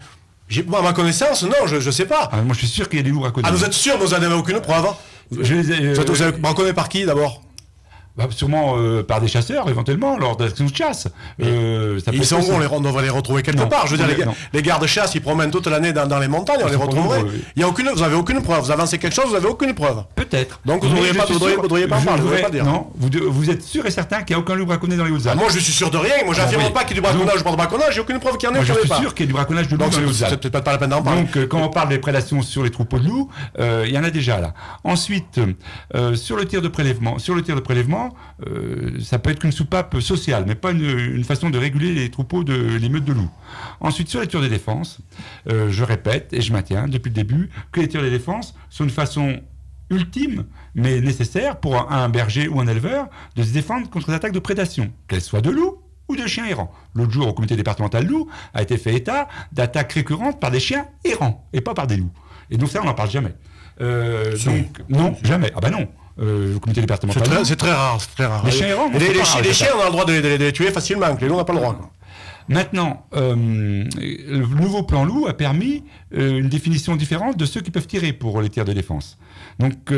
À ma connaissance, non, je sais pas. Moi, je suis sûr qu'il y a des loups braconnés. Ah, vous êtes sûr? Vous n'en avez aucune preuve? Vous avez braconné par qui d'abord? Sûrement par des chasseurs, éventuellement, lors d'actions de chasse. Ils sont où? On devrait les retrouver quelque part. Je veux dire, les gardes-chasse, ils promènent toute l'année dans les montagnes, on les retrouverait. Vous n'avez aucune preuve. Vous avancez quelque chose, vous n'avez aucune preuve. Peut-être. Donc vous ne devriez pas en parler, vous ne devriez pas dire. Non, vous êtes sûr et certain qu'il n'y a aucun loup braconné dans les Hautes-Alpes? Moi, je suis sûr de rien. Moi, j'affirme pas qu'il y a du braconnage ou pas de braconnage. J'ai aucune preuve qu'il y en ait. Moi, je suis sûr qu'il y a du braconnage de loup dans les Hautes-Alpes. C'est peut-être pas la peine d'en parler. Donc, quand on parle des prédations sur les troupeaux de loups, il y en a déjà là. Ensuite, sur le tir de prélèvement, ça peut être qu'une soupape sociale, mais pas une façon de réguler les troupeaux les meutes de loups. Ensuite, sur les tirs de défense, je répète et je maintiens depuis le début que les tirs de défense sont une façon ultime, mais nécessaire pour un berger ou un éleveur de se défendre contre les attaques de prédation, qu'elles soient de loups ou de chiens errants. L'autre jour, au comité départemental loup, a été fait état d'attaques récurrentes par des chiens errants et pas par des loups. Et donc ça, on n'en parle jamais. Non, jamais. Ah bah non. Le comité départemental. C'est très rare. Les chiens errants, les chiens, on a le droit de les tuer facilement, les loups, on n'a pas le droit. Maintenant, le nouveau plan loup a permis une définition différente de ceux qui peuvent tirer pour les tirs de défense. Donc,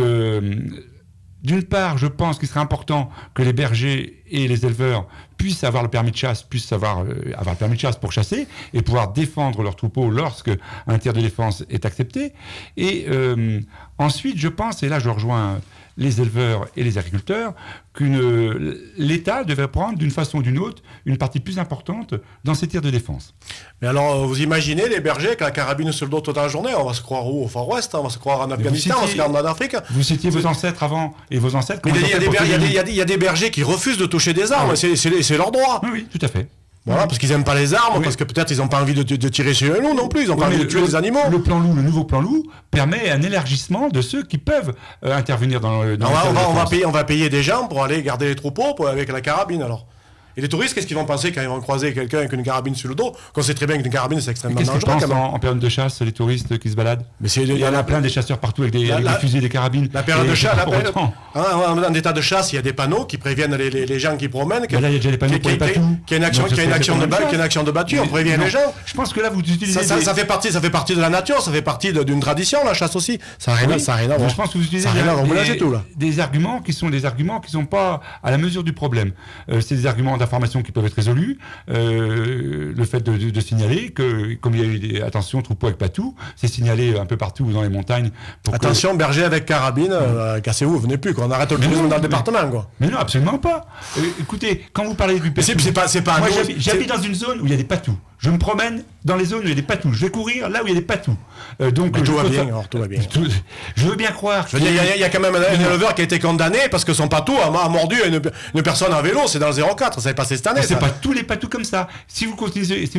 d'une part, je pense qu'il serait important que les bergers et les éleveurs puissent avoir le permis de chasse, pour chasser et pouvoir défendre leur troupeau lorsque un tir de défense est accepté. Et ensuite, je pense, et là je rejoins les éleveurs et les agriculteurs, que l'État devait prendre d'une façon ou d'une autre une partie plus importante dans ces tirs de défense. Mais alors, vous imaginez les bergers avec la carabine sur le dos toute la journée? On va se croire où? Au Far West? On va se croire en Afghanistan? On va se croire en Afrique? Vous citiez vos ancêtres avant, et vos ancêtres... Il y a des bergers qui refusent de toucher des armes, c'est leur droit. Oui, tout à fait. Voilà, parce qu'ils n'aiment pas les armes, parce que peut-être ils n'ont pas envie de tirer sur un loup non plus, ils n'ont pas envie de tuer les animaux. Le nouveau plan loup permet un élargissement de ceux qui peuvent intervenir dans on va payer des gens pour aller garder les troupeaux avec la carabine alors. Et les touristes, qu'est-ce qu'ils vont penser quand ils vont croiser quelqu'un avec une carabine sur le dos? Qu'on sait très bien qu'une carabine, c'est extrêmement Qu'est-ce qu'ils dangereux. pensent en période de chasse, les touristes qui se baladent? Mais il y en a plein des chasseurs partout avec des fusils et des carabines. La période de chasse, en état de chasse, il y a des panneaux qui préviennent les gens qui promènent. Là, il y a déjà des panneaux pour les patous. Qu'il y a une action de battue, on prévient les gens. Je pense que là, vous utilisez... Ça fait partie de la nature, ça fait partie d'une tradition, la chasse aussi. Ça n'a rien à voir. Je pense que vous utilisez des arguments qui sont pas à la mesure du problème. C'est des arguments d'information qui peuvent être résolus. Le fait de signaler que, comme il y a eu attention, troupeau avec patou, c'est signalé un peu partout dans les montagnes. Attention, berger avec carabine, cassez-vous, venez plus, on arrête le tourisme dans le département, quoi. Mais non, absolument pas. Écoutez, quand vous parlez du patou, c'est pas moi j'habite dans une zone où il y a des patous. Je me promène dans les zones où il y a des patous. Je vais courir là où il y a des patous. Donc tout va bien. Je veux bien croire. Il y a quand même un éleveur qui a été condamné parce que son patou a mordu une personne en vélo. C'est dans le 04. Ça s'est passé cette année. C'est pas tous les patous comme ça. Si vous continuez,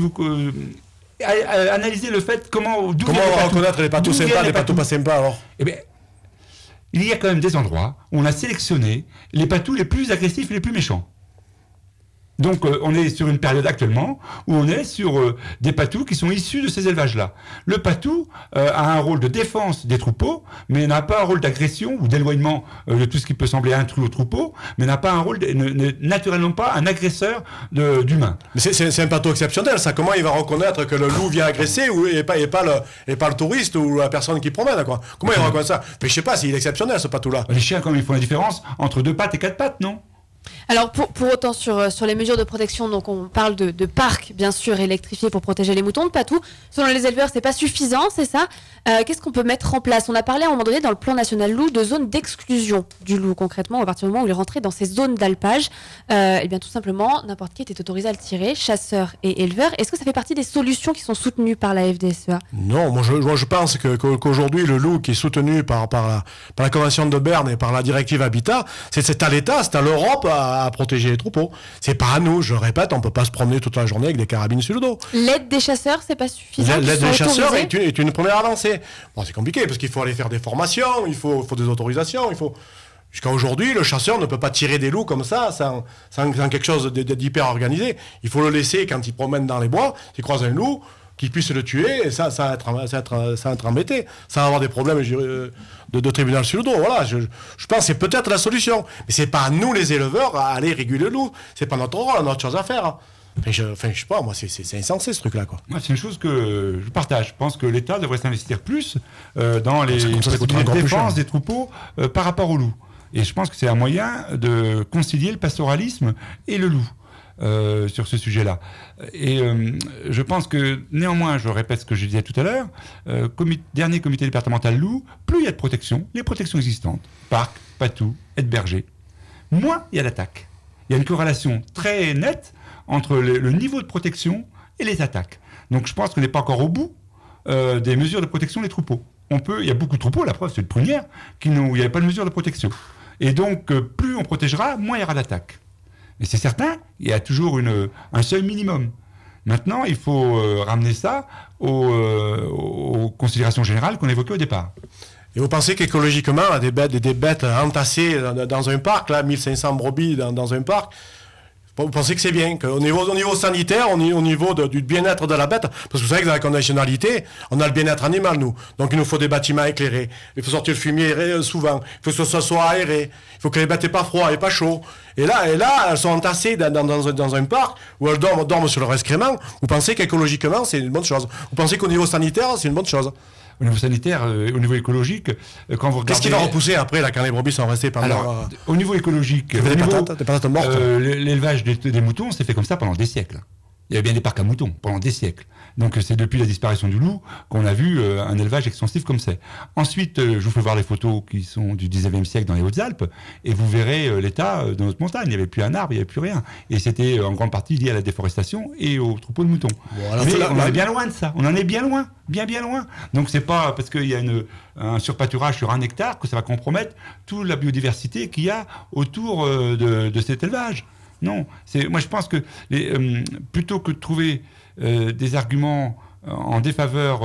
analysez le fait comment on va reconnaître les patous sympas des patous pas sympas alors. Eh bien, il y a quand même des endroits où on a sélectionné les patous les plus agressifs et les plus méchants. Donc on est sur une période actuellement où on est sur des patous qui sont issus de ces élevages-là. Le patou a un rôle de défense des troupeaux, mais n'a pas un rôle d'agression ou d'éloignement de tout ce qui peut sembler intrus au troupeau, mais n'a pas un rôle, naturellement pas un agresseur d'humains. Mais c'est un patou exceptionnel, ça. Comment il va reconnaître que le loup vient agresser et pas le touriste ou la personne qui promène, quoi? Comment il va reconnaître ça? Mais je sais pas s'il est exceptionnel, ce patou-là. Les chiens, quand même, ils font la différence entre 2 pattes et 4 pattes, non? Alors pour autant sur les mesures de protection, donc on parle de parcs bien sûr électrifiés pour protéger les moutons de patou. Selon les éleveurs, c'est pas suffisant, c'est ça. Qu'est-ce qu'on peut mettre en place? On a parlé à un moment donné dans le plan national loup de zones d'exclusion du loup concrètement à partir du moment où il est rentré dans ces zones d'alpage. Et bien tout simplement n'importe qui était autorisé à le tirer, chasseurs et éleveurs. Est-ce que ça fait partie des solutions qui sont soutenues par la FDSEA? Non, moi je pense qu'aujourd'hui le loup qui est soutenu par la Convention de Berne et par la directive Habitat, c'est à l'État, c'est à l'Europe à protéger les troupeaux. C'est pas à nous, je répète, on peut pas se promener toute la journée avec des carabines sur le dos. L'aide des chasseurs, c'est pas suffisant? L'aide des chasseurs est une première avancée. Bon, c'est compliqué parce qu'il faut aller faire des formations, il faut des autorisations, jusqu'à aujourd'hui, le chasseur ne peut pas tirer des loups comme ça sans quelque chose d'hyper organisé. Il faut le laisser quand il promène dans les bois, s'il croise un loup, qu'il puisse le tuer, et ça va être embêté, ça va avoir des problèmes de tribunal sur le dos. Voilà, je pense que c'est peut-être la solution. Mais c'est pas à nous, les éleveurs, à aller réguler le loup. C'est pas notre rôle, on a autre chose à faire. Je sais pas, moi, c'est insensé ce truc-là, quoi. Moi, c'est une chose que je partage. Je pense que l'État devrait s'investir plus dans les défenses des troupeaux par rapport au loup. Et je pense que c'est un moyen de concilier le pastoralisme et le loup. Sur ce sujet-là. Et je pense que, néanmoins, je répète ce que je disais tout à l'heure, dernier comité départemental loup, plus il y a de protections, les protections existantes, parc, patou, aide berger, moins il y a d'attaques. Il y a une corrélation très nette entre le niveau de protection et les attaques. Donc je pense qu'on n'est pas encore au bout des mesures de protection des troupeaux. Il y a beaucoup de troupeaux, la preuve c'est le prunière, où il n'y avait pas de mesure de protection. Et donc plus on protégera, moins il y aura d'attaques. Mais c'est certain, il y a toujours un seuil minimum. Maintenant, il faut ramener ça aux considérations générales qu'on évoquait au départ. Et vous pensez qu'écologiquement, des bêtes entassées dans un parc, là, 1500 brebis dans un parc, vous pensez que c'est bien, qu'au niveau sanitaire, au niveau du bien-être de la bête, parce que vous savez que dans la conditionnalité, on a le bien-être animal, nous. Donc il nous faut des bâtiments éclairés, il faut sortir le fumier souvent, il faut que ce soit aéré, il faut que les bêtes n'aient pas froid et pas chaud. Et là, elles sont entassées dans un parc où elles dorment sur leur excrément. Vous pensez qu'écologiquement, c'est une bonne chose? Vous pensez qu'au niveau sanitaire, c'est une bonne chose? Au niveau sanitaire, au niveau écologique, quand vous regardez... Qu'est-ce qui va repousser après, là, quand les brebis sont restées pendant... Alors, au niveau écologique, des patates mortes. L'élevage des moutons s'est fait comme ça pendant des siècles. Il y avait bien des parcs à moutons pendant des siècles. Donc c'est depuis la disparition du loup qu'on a vu un élevage extensif comme c'est. Ensuite, je vous fais voir les photos qui sont du 19e siècle dans les Hautes-Alpes, et vous verrez l'état de notre montagne. Il n'y avait plus un arbre, il n'y avait plus rien. Et c'était en grande partie lié à la déforestation et aux troupeaux de moutons. Bon, mais on est bien loin de ça. On en est bien loin. Bien loin. Donc c'est pas parce qu'il y a un surpâturage sur 1 hectare que ça va compromettre toute la biodiversité qu'il y a autour de cet élevage. Non, moi je pense que plutôt que de trouver des arguments en défaveur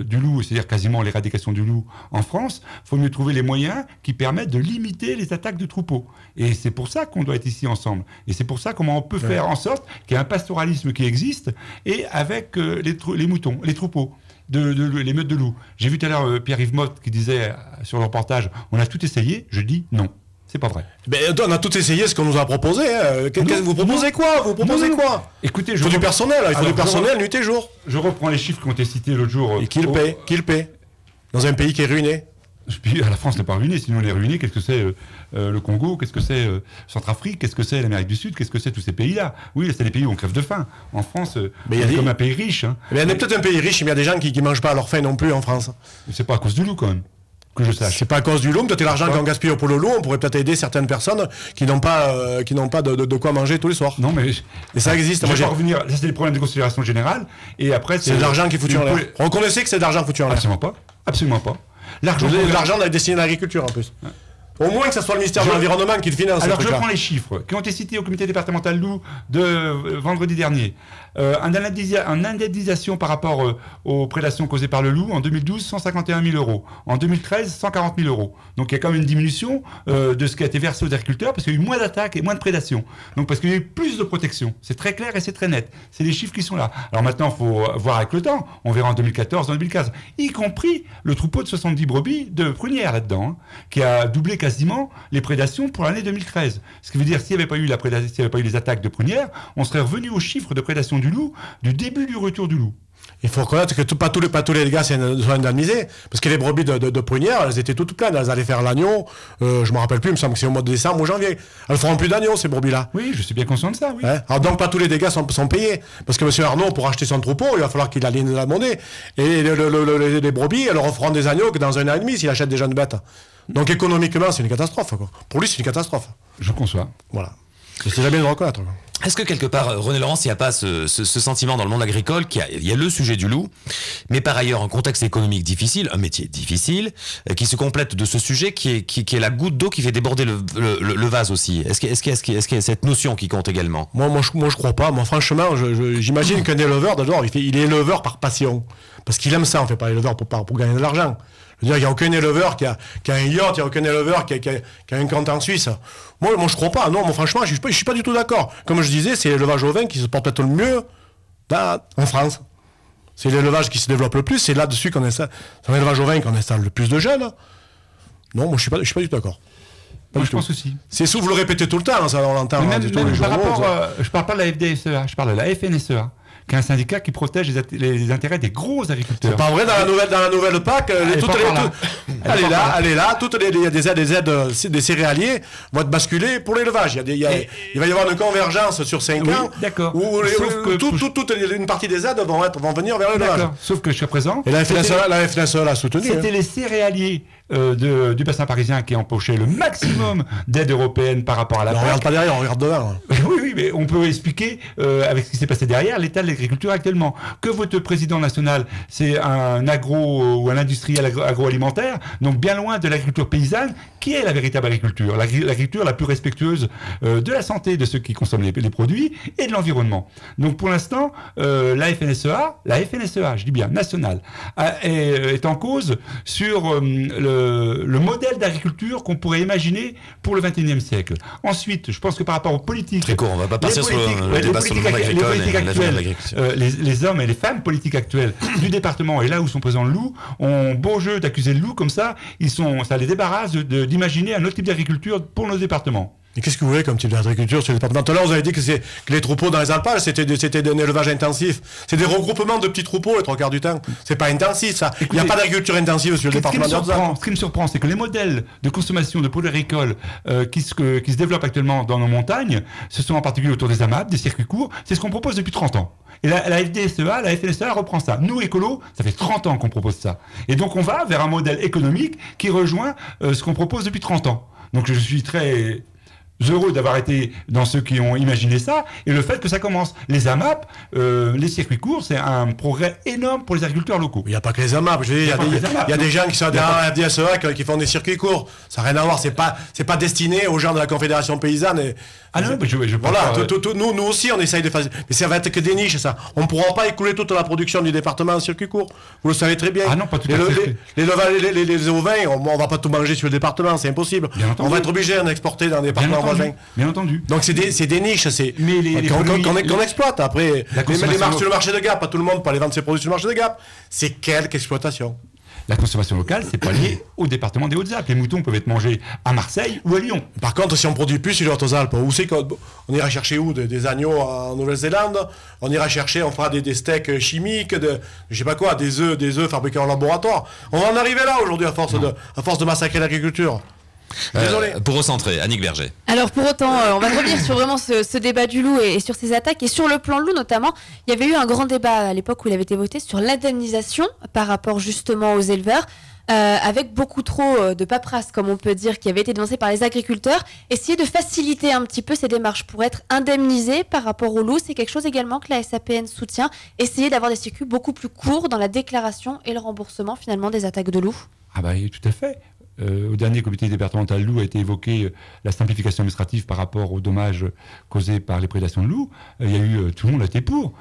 du loup, c'est-à-dire quasiment l'éradication du loup en France, il faut mieux trouver les moyens qui permettent de limiter les attaques de troupeaux. Et c'est pour ça qu'on doit être ici ensemble. Et c'est pour ça comment on peut faire en sorte qu'il y ait un pastoralisme qui existe, et avec les moutons, les troupeaux. Les meutes de loups. J'ai vu tout à l'heure Pierre-Yves Motte qui disait sur le reportage, on a tout essayé. Je dis non. C'est pas vrai. Ben, on a tout essayé ce qu'on nous a proposé. Vous proposez quoi ? Écoutez, il faut du personnel. Il faut du personnel nuit et jour. Je reprends les chiffres qui ont été cités l'autre jour. Et qui le paie ? Qui le paie ? Dans un pays qui est ruiné. Puis, la France n'est pas ruinée. Sinon, on est ruiné. Qu'est-ce que c'est le Congo ? Qu'est-ce que c'est Centrafrique ? Qu'est-ce que c'est l'Amérique du Sud ? Qu'est-ce que c'est tous ces pays-là ? Oui, c'est des pays où on crève de faim. En France, c'est comme un pays riche. Hein. Mais on est peut-être un pays riche, mais il y a des gens qui ne mangent pas à leur faim non plus en France. C'est pas à cause du loup, quand même. Que je sache. C'est pas à cause du loup, peut-être l'argent qu'on gaspille pour le loup, on pourrait peut-être aider certaines personnes qui n'ont pas de quoi manger tous les soirs. Non, mais et ça existe. Je vais pas revenir. Ça, c'est des problèmes de considération générale. Et après, c'est de l'argent qui est foutu en l'air. Reconnaissez que c'est de l'argent foutu en l'air. Absolument pas. Absolument pas. L'argent est destiné à l'agriculture en plus. Ouais. Au moins que ce soit le ministère de l'Environnement qui le finance. Alors je prends les chiffres qui ont été cités au comité départemental loup de vendredi dernier. En indemnisation par rapport aux prédations causées par le loup, en 2012, 151 000 euros. En 2013, 140 000 euros. Donc il y a quand même une diminution de ce qui a été versé aux agriculteurs parce qu'il y a eu moins d'attaques et moins de prédations. Donc parce qu'il y a eu plus de protection. C'est très clair et c'est très net. C'est les chiffres qui sont là. Alors maintenant, il faut voir avec le temps. On verra en 2014, en 2015. Y compris le troupeau de 70 brebis de prunière là-dedans, qui a doublé quasiment les prédations pour l'année 2013. Ce qui veut dire, s'il n'y avait pas eu les attaques de prunière, on serait revenu aux chiffres de prédation du loup du début du retour du loup. Il faut reconnaître que pas tous les gars sont indemnisés, parce que les brebis de prunière, elles étaient toutes pleines, elles allaient faire l'agneau, je me rappelle plus, il me semble que c'est au mois de décembre ou janvier. Elles feront plus d'agneau, ces brebis-là. Oui, je suis bien conscient de ça, oui. Hein? Alors donc pas tous les dégâts sont payés, parce que M. Arnaud, pour acheter son troupeau, il va falloir qu'il aligne la monnaie, et les brebis, elles leur feront des agneaux que dans un an et demi s'il achète des jeunes bêtes. Donc économiquement, c'est une catastrophe, quoi. Pour lui, c'est une catastrophe. Je conçois. Voilà. C'est jamais de le reconnaître. Est-ce que quelque part, René Laurence, il n'y a pas ce sentiment dans le monde agricole qu'il y a le sujet du loup, mais par ailleurs un contexte économique difficile, un métier difficile, qui se complète de ce sujet qui est la goutte d'eau qui fait déborder le vase aussi. Est-ce qu'il y a cette notion qui compte également ? Moi, je crois pas. Moi, franchement, j'imagine qu'un éleveur, d'abord, il est éleveur par passion. Parce qu'il aime ça, on ne fait pas éleveur pour gagner de l'argent. Je veux dire, il n'y a aucun éleveur qui a un yacht, il n'y a aucun éleveur qui a un compte en Suisse. Moi, je crois pas. Non, moi, franchement, je suis pas du tout d'accord. Comme je disais, c'est l'élevage ovin qui se porte peut-être le mieux en France. C'est l'élevage qui se développe le plus. C'est là-dessus qu'on installe. C'est l'élevage ovin qu'on installe le plus de jeunes. Non, moi, je suis pas du tout d'accord. Moi, je pense aussi. C'est sous, vous le répétez tout le temps, ça, on l'entend. Même par rapport, je parle pas de la FDSEA, je parle de la FNSEA. Qui est un syndicat qui protège les intérêts des gros agriculteurs. C'est pas vrai, dans la nouvelle PAC, elle est là, il y a des aides des céréaliers vont être basculées pour l'élevage. Il va y avoir une convergence sur 5 ans. D'accord. Où toute une partie des aides vont venir vers l'élevage. Sauf que jusqu'à présent. Et la FNSEA l'a soutenu. C'était les céréaliers du bassin parisien qui empochaient le maximum d'aides européennes par rapport à la PAC. On regarde pas derrière, on regarde devant. Oui, mais on peut expliquer avec ce qui s'est passé derrière l'état de l'agriculture actuellement. Que votre président national, c'est un agro ou un industriel agroalimentaire, donc bien loin de l'agriculture paysanne, qui est la véritable agriculture, l'agriculture la plus respectueuse de la santé de ceux qui consomment les produits et de l'environnement. Donc pour l'instant, la FNSEA, je dis bien nationale, est en cause sur le modèle d'agriculture qu'on pourrait imaginer pour le XXIe siècle. Ensuite, je pense que par rapport aux politiques... Très court, on va pas passer sur le débat sur le monde agricole et l'avenir de l'agriculture. Les hommes et les femmes politiques actuelles du département et là où sont présents le loup ont beau jeu d'accuser le loup comme ça, ça les débarrasse d'imaginer un autre type d'agriculture pour nos départements. Et qu'est-ce que vous voulez comme type d'agriculture sur le département ? Tout à l'heure, vous avez dit que les troupeaux dans les Alpes, c'était un élevage intensif. C'est des regroupements de petits troupeaux les 3/4 du temps. C'est pas intensif, ça. Il n'y a pas d'agriculture intensive sur le département des Alpes. Ce qui me surprend, c'est que les modèles de consommation de produits agricoles qui se développent actuellement dans nos montagnes, ce sont en particulier autour des AMAP, des circuits courts, c'est ce qu'on propose depuis 30 ans. Et la FDSEA, la FNSEA reprend ça. Nous, écolos, ça fait 30 ans qu'on propose ça. Et donc, on va vers un modèle économique qui rejoint ce qu'on propose depuis 30 ans. Donc, je suis très heureux d'avoir été dans ceux qui ont imaginé ça, et le fait que ça commence. Les AMAP, les circuits courts, c'est un progrès énorme pour les agriculteurs locaux. Il n'y a pas que les AMAP. Il y a des gens qui sont adhérents à la FDSEA qui font des circuits courts. Ça n'a rien à voir. C'est pas destiné aux gens de la Confédération paysanne. Voilà. Nous aussi, on essaye de faire. Mais ça va être que des niches, ça. On ne pourra pas écouler toute la production du département en circuit court. Vous le savez très bien. Ah non, pas tout à fait. Les ovins, on ne va pas tout manger sur le département. C'est impossible. On va être obligé d'en exporter dans des départements voisins. Bien entendu. Donc c'est des niches, qu'on exploite. Après, le marché de Gap, pas tout le monde peut aller vendre ses produits sur le marché de Gap. C'est quelques exploitations. La consommation locale, c'est pas lié au département des Hautes-Alpes. Les moutons peuvent être mangés à Marseille ou à Lyon. Par contre, si on produit plus sur les Hautes-Alpes, où c'est qu'on ira chercher où des agneaux en Nouvelle-Zélande? On ira chercher, on fera des steaks chimiques, je sais pas quoi, des œufs fabriqués en laboratoire. On va en arriver là aujourd'hui à force de massacrer l'agriculture. Désolé. Pour recentrer, Annick Berger. Alors pour autant, on va revenir sur vraiment ce débat du loup et sur ses attaques. Et sur le plan loup notamment, il y avait eu un grand débat à l'époque où il avait été voté sur l'indemnisation par rapport justement aux éleveurs, avec beaucoup trop de paperasse, comme on peut dire, qui avait été dénoncée par les agriculteurs. Essayer de faciliter un petit peu ces démarches pour être indemnisés par rapport au loup, c'est quelque chose également que la SAPN soutient. Essayer d'avoir des circuits beaucoup plus courts dans la déclaration et le remboursement finalement des attaques de loup. Ah bah oui, tout à fait. Au dernier comité départemental loup a été évoqué la simplification administrative par rapport aux dommages causés par les prédations de loups. Il y a eu, tout le monde a été pour.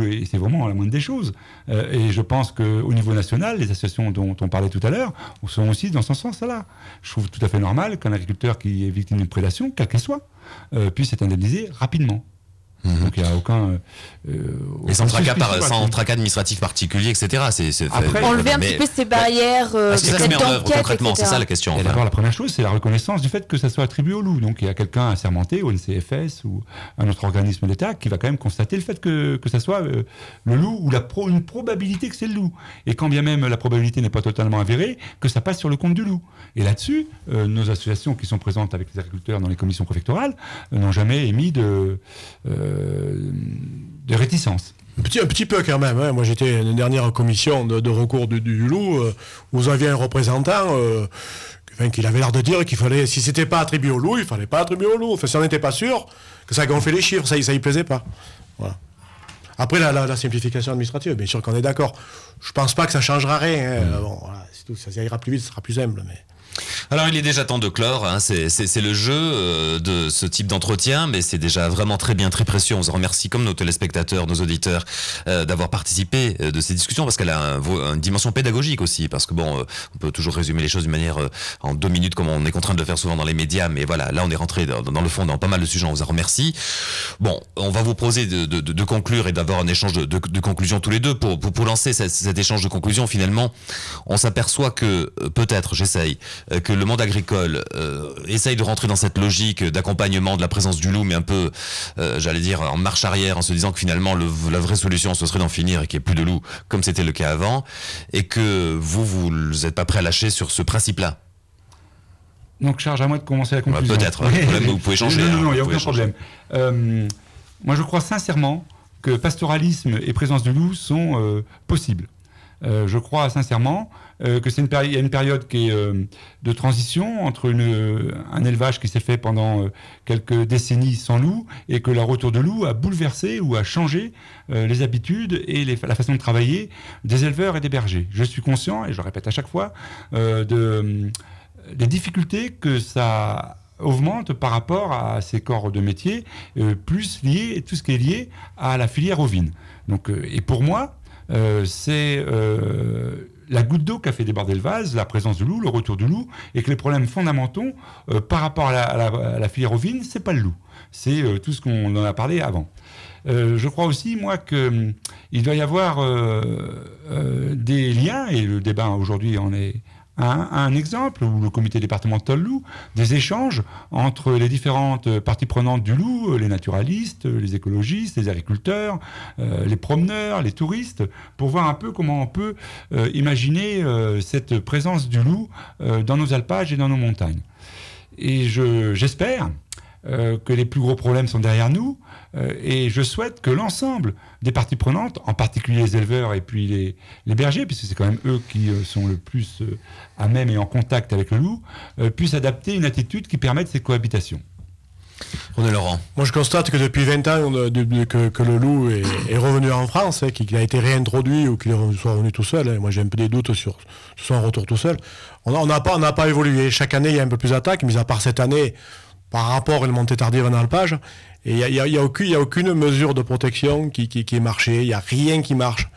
Et c'est vraiment la moindre des choses. Et je pense qu'au niveau national, les associations dont on parlait tout à l'heure sont aussi dans ce sens-là. Je trouve tout à fait normal qu'un agriculteur qui est victime d'une prédation, quelle qu'elle soit, puisse être indemnisé rapidement. Donc il n'y a aucun... et sans tracas administratif particulier, etc. Après, enlever un petit peu ces barrières concrètement, c'est ça la question. Et d'abord, la première chose, c'est la reconnaissance du fait que ça soit attribué au loup. Donc il y a quelqu'un assermenté, au NCFS ou un autre organisme d'État, qui va quand même constater le fait que ça soit le loup ou une probabilité que c'est le loup. Et quand bien même la probabilité n'est pas totalement avérée, que ça passe sur le compte du loup. Et là-dessus, nos associations qui sont présentes avec les agriculteurs dans les commissions préfectorales n'ont jamais émis de réticence. Un petit peu quand même. Moi j'étais à une dernière commission de recours du loup où vous aviez un représentant qui avait l'air de dire qu'il fallait, si c'était pas attribué au loup, il fallait pas attribuer au loup. Enfin, si on n'était pas sûr que ça gonflait les chiffres, ça y plaisait pas. Voilà. Après la simplification administrative, bien sûr qu'on est d'accord. Je pense pas que ça changera rien. Bon, voilà, c'est tout. Ça ira plus vite, ça sera plus simple. Mais... Alors il est déjà temps de clore, hein. C'est le jeu de ce type d'entretien, mais c'est déjà vraiment très bien, très précieux. On vous remercie comme nos téléspectateurs, nos auditeurs d'avoir participé de ces discussions, parce qu'elle a une dimension pédagogique aussi, parce que bon, on peut toujours résumer les choses d'une manière en 2 minutes comme on est contraint de le faire souvent dans les médias, mais voilà, là on est rentré dans le fond, dans pas mal de sujets, on vous en remercie. Bon, on va vous proposer de conclure et d'avoir un échange de conclusions tous les deux. Pour lancer cet échange de conclusions, finalement, on s'aperçoit que peut-être, j'essaye, que le monde agricole essaye de rentrer dans cette logique d'accompagnement de la présence du loup, mais un peu, j'allais dire, en marche arrière, en se disant que finalement la vraie solution ce serait d'en finir et qu'il n'y ait plus de loup, comme c'était le cas avant, et que vous n'êtes pas prêt à lâcher sur ce principe-là. Donc charge à moi de commencer la conclusion. Peut-être, vous pouvez changer. Non, il n'y a aucun problème. Moi je crois sincèrement que pastoralisme et présence du loup sont possibles. Je crois sincèrement que y a une période qui est de transition entre un élevage qui s'est fait pendant quelques décennies sans loup, et que le retour de loup a bouleversé ou a changé les habitudes et la façon de travailler des éleveurs et des bergers. Je suis conscient, et je le répète à chaque fois, des difficultés que ça augmente par rapport à ces corps de métier, plus liés, tout ce qui est lié à la filière ovine. Donc, et pour moi, c'est la goutte d'eau qui a fait déborder le vase, la présence du loup, le retour du loup, et que les problèmes fondamentaux par rapport à la filière ovine, c'est pas le loup, c'est tout ce qu'on en a parlé avant. Je crois aussi, moi, qu'il doit y avoir des liens, et le débat aujourd'hui en est un exemple, où le comité départemental loup, des échanges entre les différentes parties prenantes du loup, les naturalistes, les écologistes, les agriculteurs, les promeneurs, les touristes, pour voir un peu comment on peut imaginer cette présence du loup dans nos alpages et dans nos montagnes. Et j'espère que les plus gros problèmes sont derrière nous, et je souhaite que l'ensemble des parties prenantes, en particulier les éleveurs et puis les bergers, puisque c'est quand même eux qui sont le plus à même et en contact avec le loup, puissent adapter une attitude qui permette cette cohabitation. René Laurent. Moi, je constate que depuis 20 ans que le loup est revenu en France, qu'il a été réintroduit ou qu'il soit revenu tout seul. Moi, j'ai un peu des doutes sur son retour tout seul. On n'a pas évolué. Chaque année, il y a un peu plus d'attaques, mis à part cette année, par rapport à une montée tardive en alpage. Et il n'y a aucune mesure de protection qui est marchée. Il n'y a rien qui marche.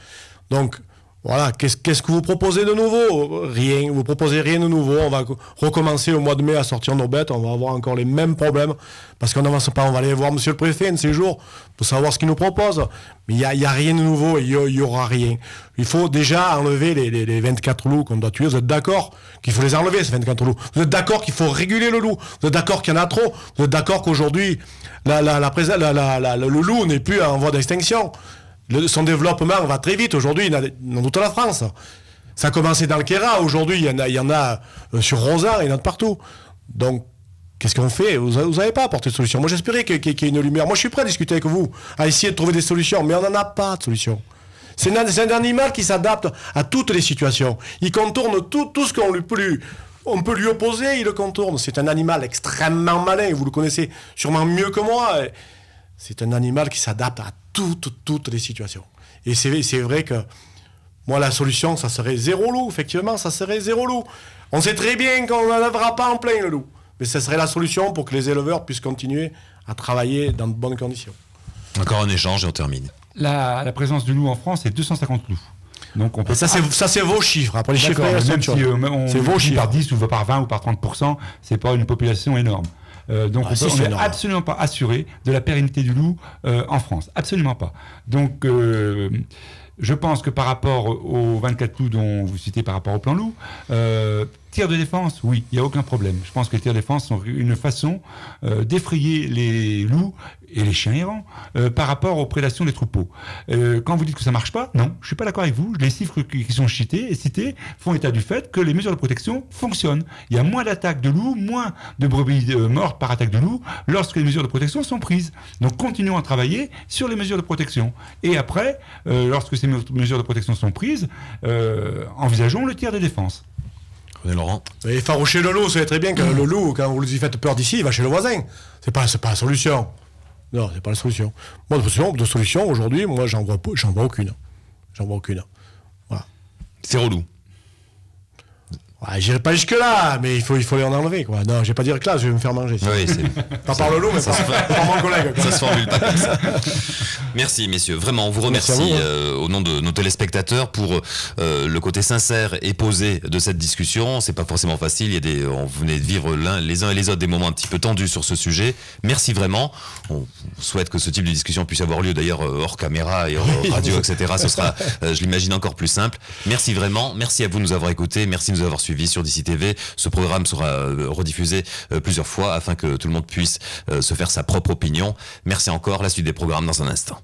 Donc, voilà, qu'est-ce que vous proposez de nouveau? Rien, vous proposez rien de nouveau. On va recommencer au mois de mai à sortir nos bêtes, on va avoir encore les mêmes problèmes, parce qu'on n'avance pas. On va aller voir monsieur le préfet un de ces jours pour savoir ce qu'il nous propose. Mais il y a rien de nouveau, il y aura rien. Il faut déjà enlever les 24 loups qu'on doit tuer. Vous êtes d'accord qu'il faut les enlever, ces 24 loups? Vous êtes d'accord qu'il faut réguler le loup? Vous êtes d'accord qu'il y en a trop? Vous êtes d'accord qu'aujourd'hui, le loup n'est plus en voie d'extinction? Son développement va très vite. Aujourd'hui, dans toute la France. Ça a commencé dans le Kéra. Aujourd'hui, il y en a sur Rosan, il y en a de partout. Donc, qu'est-ce qu'on fait? Vous n'avez pas apporté de solution. Moi, j'espérais qu'il y ait une lumière. Moi, je suis prêt à discuter avec vous, à essayer de trouver des solutions. Mais on n'en a pas de solution. C'est un animal qui s'adapte à toutes les situations. Il contourne tout ce on peut lui opposer, il le contourne. C'est un animal extrêmement malin. Vous le connaissez sûrement mieux que moi. C'est un animal qui s'adapte à toutes les situations. Et c'est vrai que moi, la solution, ça serait 0 loup. Effectivement, ça serait 0 loup. On sait très bien qu'on n'enlèvera pas en plein le loup. Mais ça serait la solution pour que les éleveurs puissent continuer à travailler dans de bonnes conditions. Encore un échange et on termine. La présence du loup en France, c'est 250 loups. Donc on peut ça, c'est vos chiffres. Après, les chiffres, même si on c'est vos chiffres. Par 10 ou par 20 ou par 30%, c'est pas une population énorme. Donc on n'est absolument pas assuré de la pérennité du loup en France. Absolument pas. Donc je pense que par rapport aux 24 loups dont vous citez par rapport au plan loup, tir de défense, oui, il n'y a aucun problème. Je pense que les tirs de défense sont une façon d'effrayer les loups et les chiens errants par rapport aux prédations des troupeaux. Quand vous dites que ça ne marche pas, non, je ne suis pas d'accord avec vous. Les chiffres qui sont cités font état du fait que les mesures de protection fonctionnent. Il y a moins d'attaques de loups, moins de brebis mortes par attaque de loup lorsque les mesures de protection sont prises. Donc continuons à travailler sur les mesures de protection. Et après, lorsque ces mesures de protection sont prises, envisageons le tir de défense. Laurent. Et faroucher le loup, vous savez très bien que le loup, quand vous lui faites peur d'ici, il va chez le voisin. C'est pas la solution. Non, c'est pas la solution. Moi, de solution, aujourd'hui, moi, j'en vois aucune. Voilà. 0 loup. Ouais, j'irai pas jusque-là, mais il faut les en enlever, quoi. Non, je vais pas dire que là, je vais me faire manger. Oui, pas par le loup, mais par mon collègue. Ça se formule pas comme ça. Merci, messieurs. Vraiment, on vous remercie au nom de nos téléspectateurs pour le côté sincère et posé de cette discussion. C'est pas forcément facile. On venait de vivre les uns et les autres des moments un petit peu tendus sur ce sujet. Merci vraiment. On souhaite que ce type de discussion puisse avoir lieu d'ailleurs hors caméra et hors radio, etc. Ce sera, je l'imagine, encore plus simple. Merci vraiment. Merci à vous de nous avoir écoutés. Merci de nous avoir suivis sur DC TV. Ce programme sera rediffusé plusieurs fois afin que tout le monde puisse se faire sa propre opinion. Merci encore. La suite des programmes dans un instant.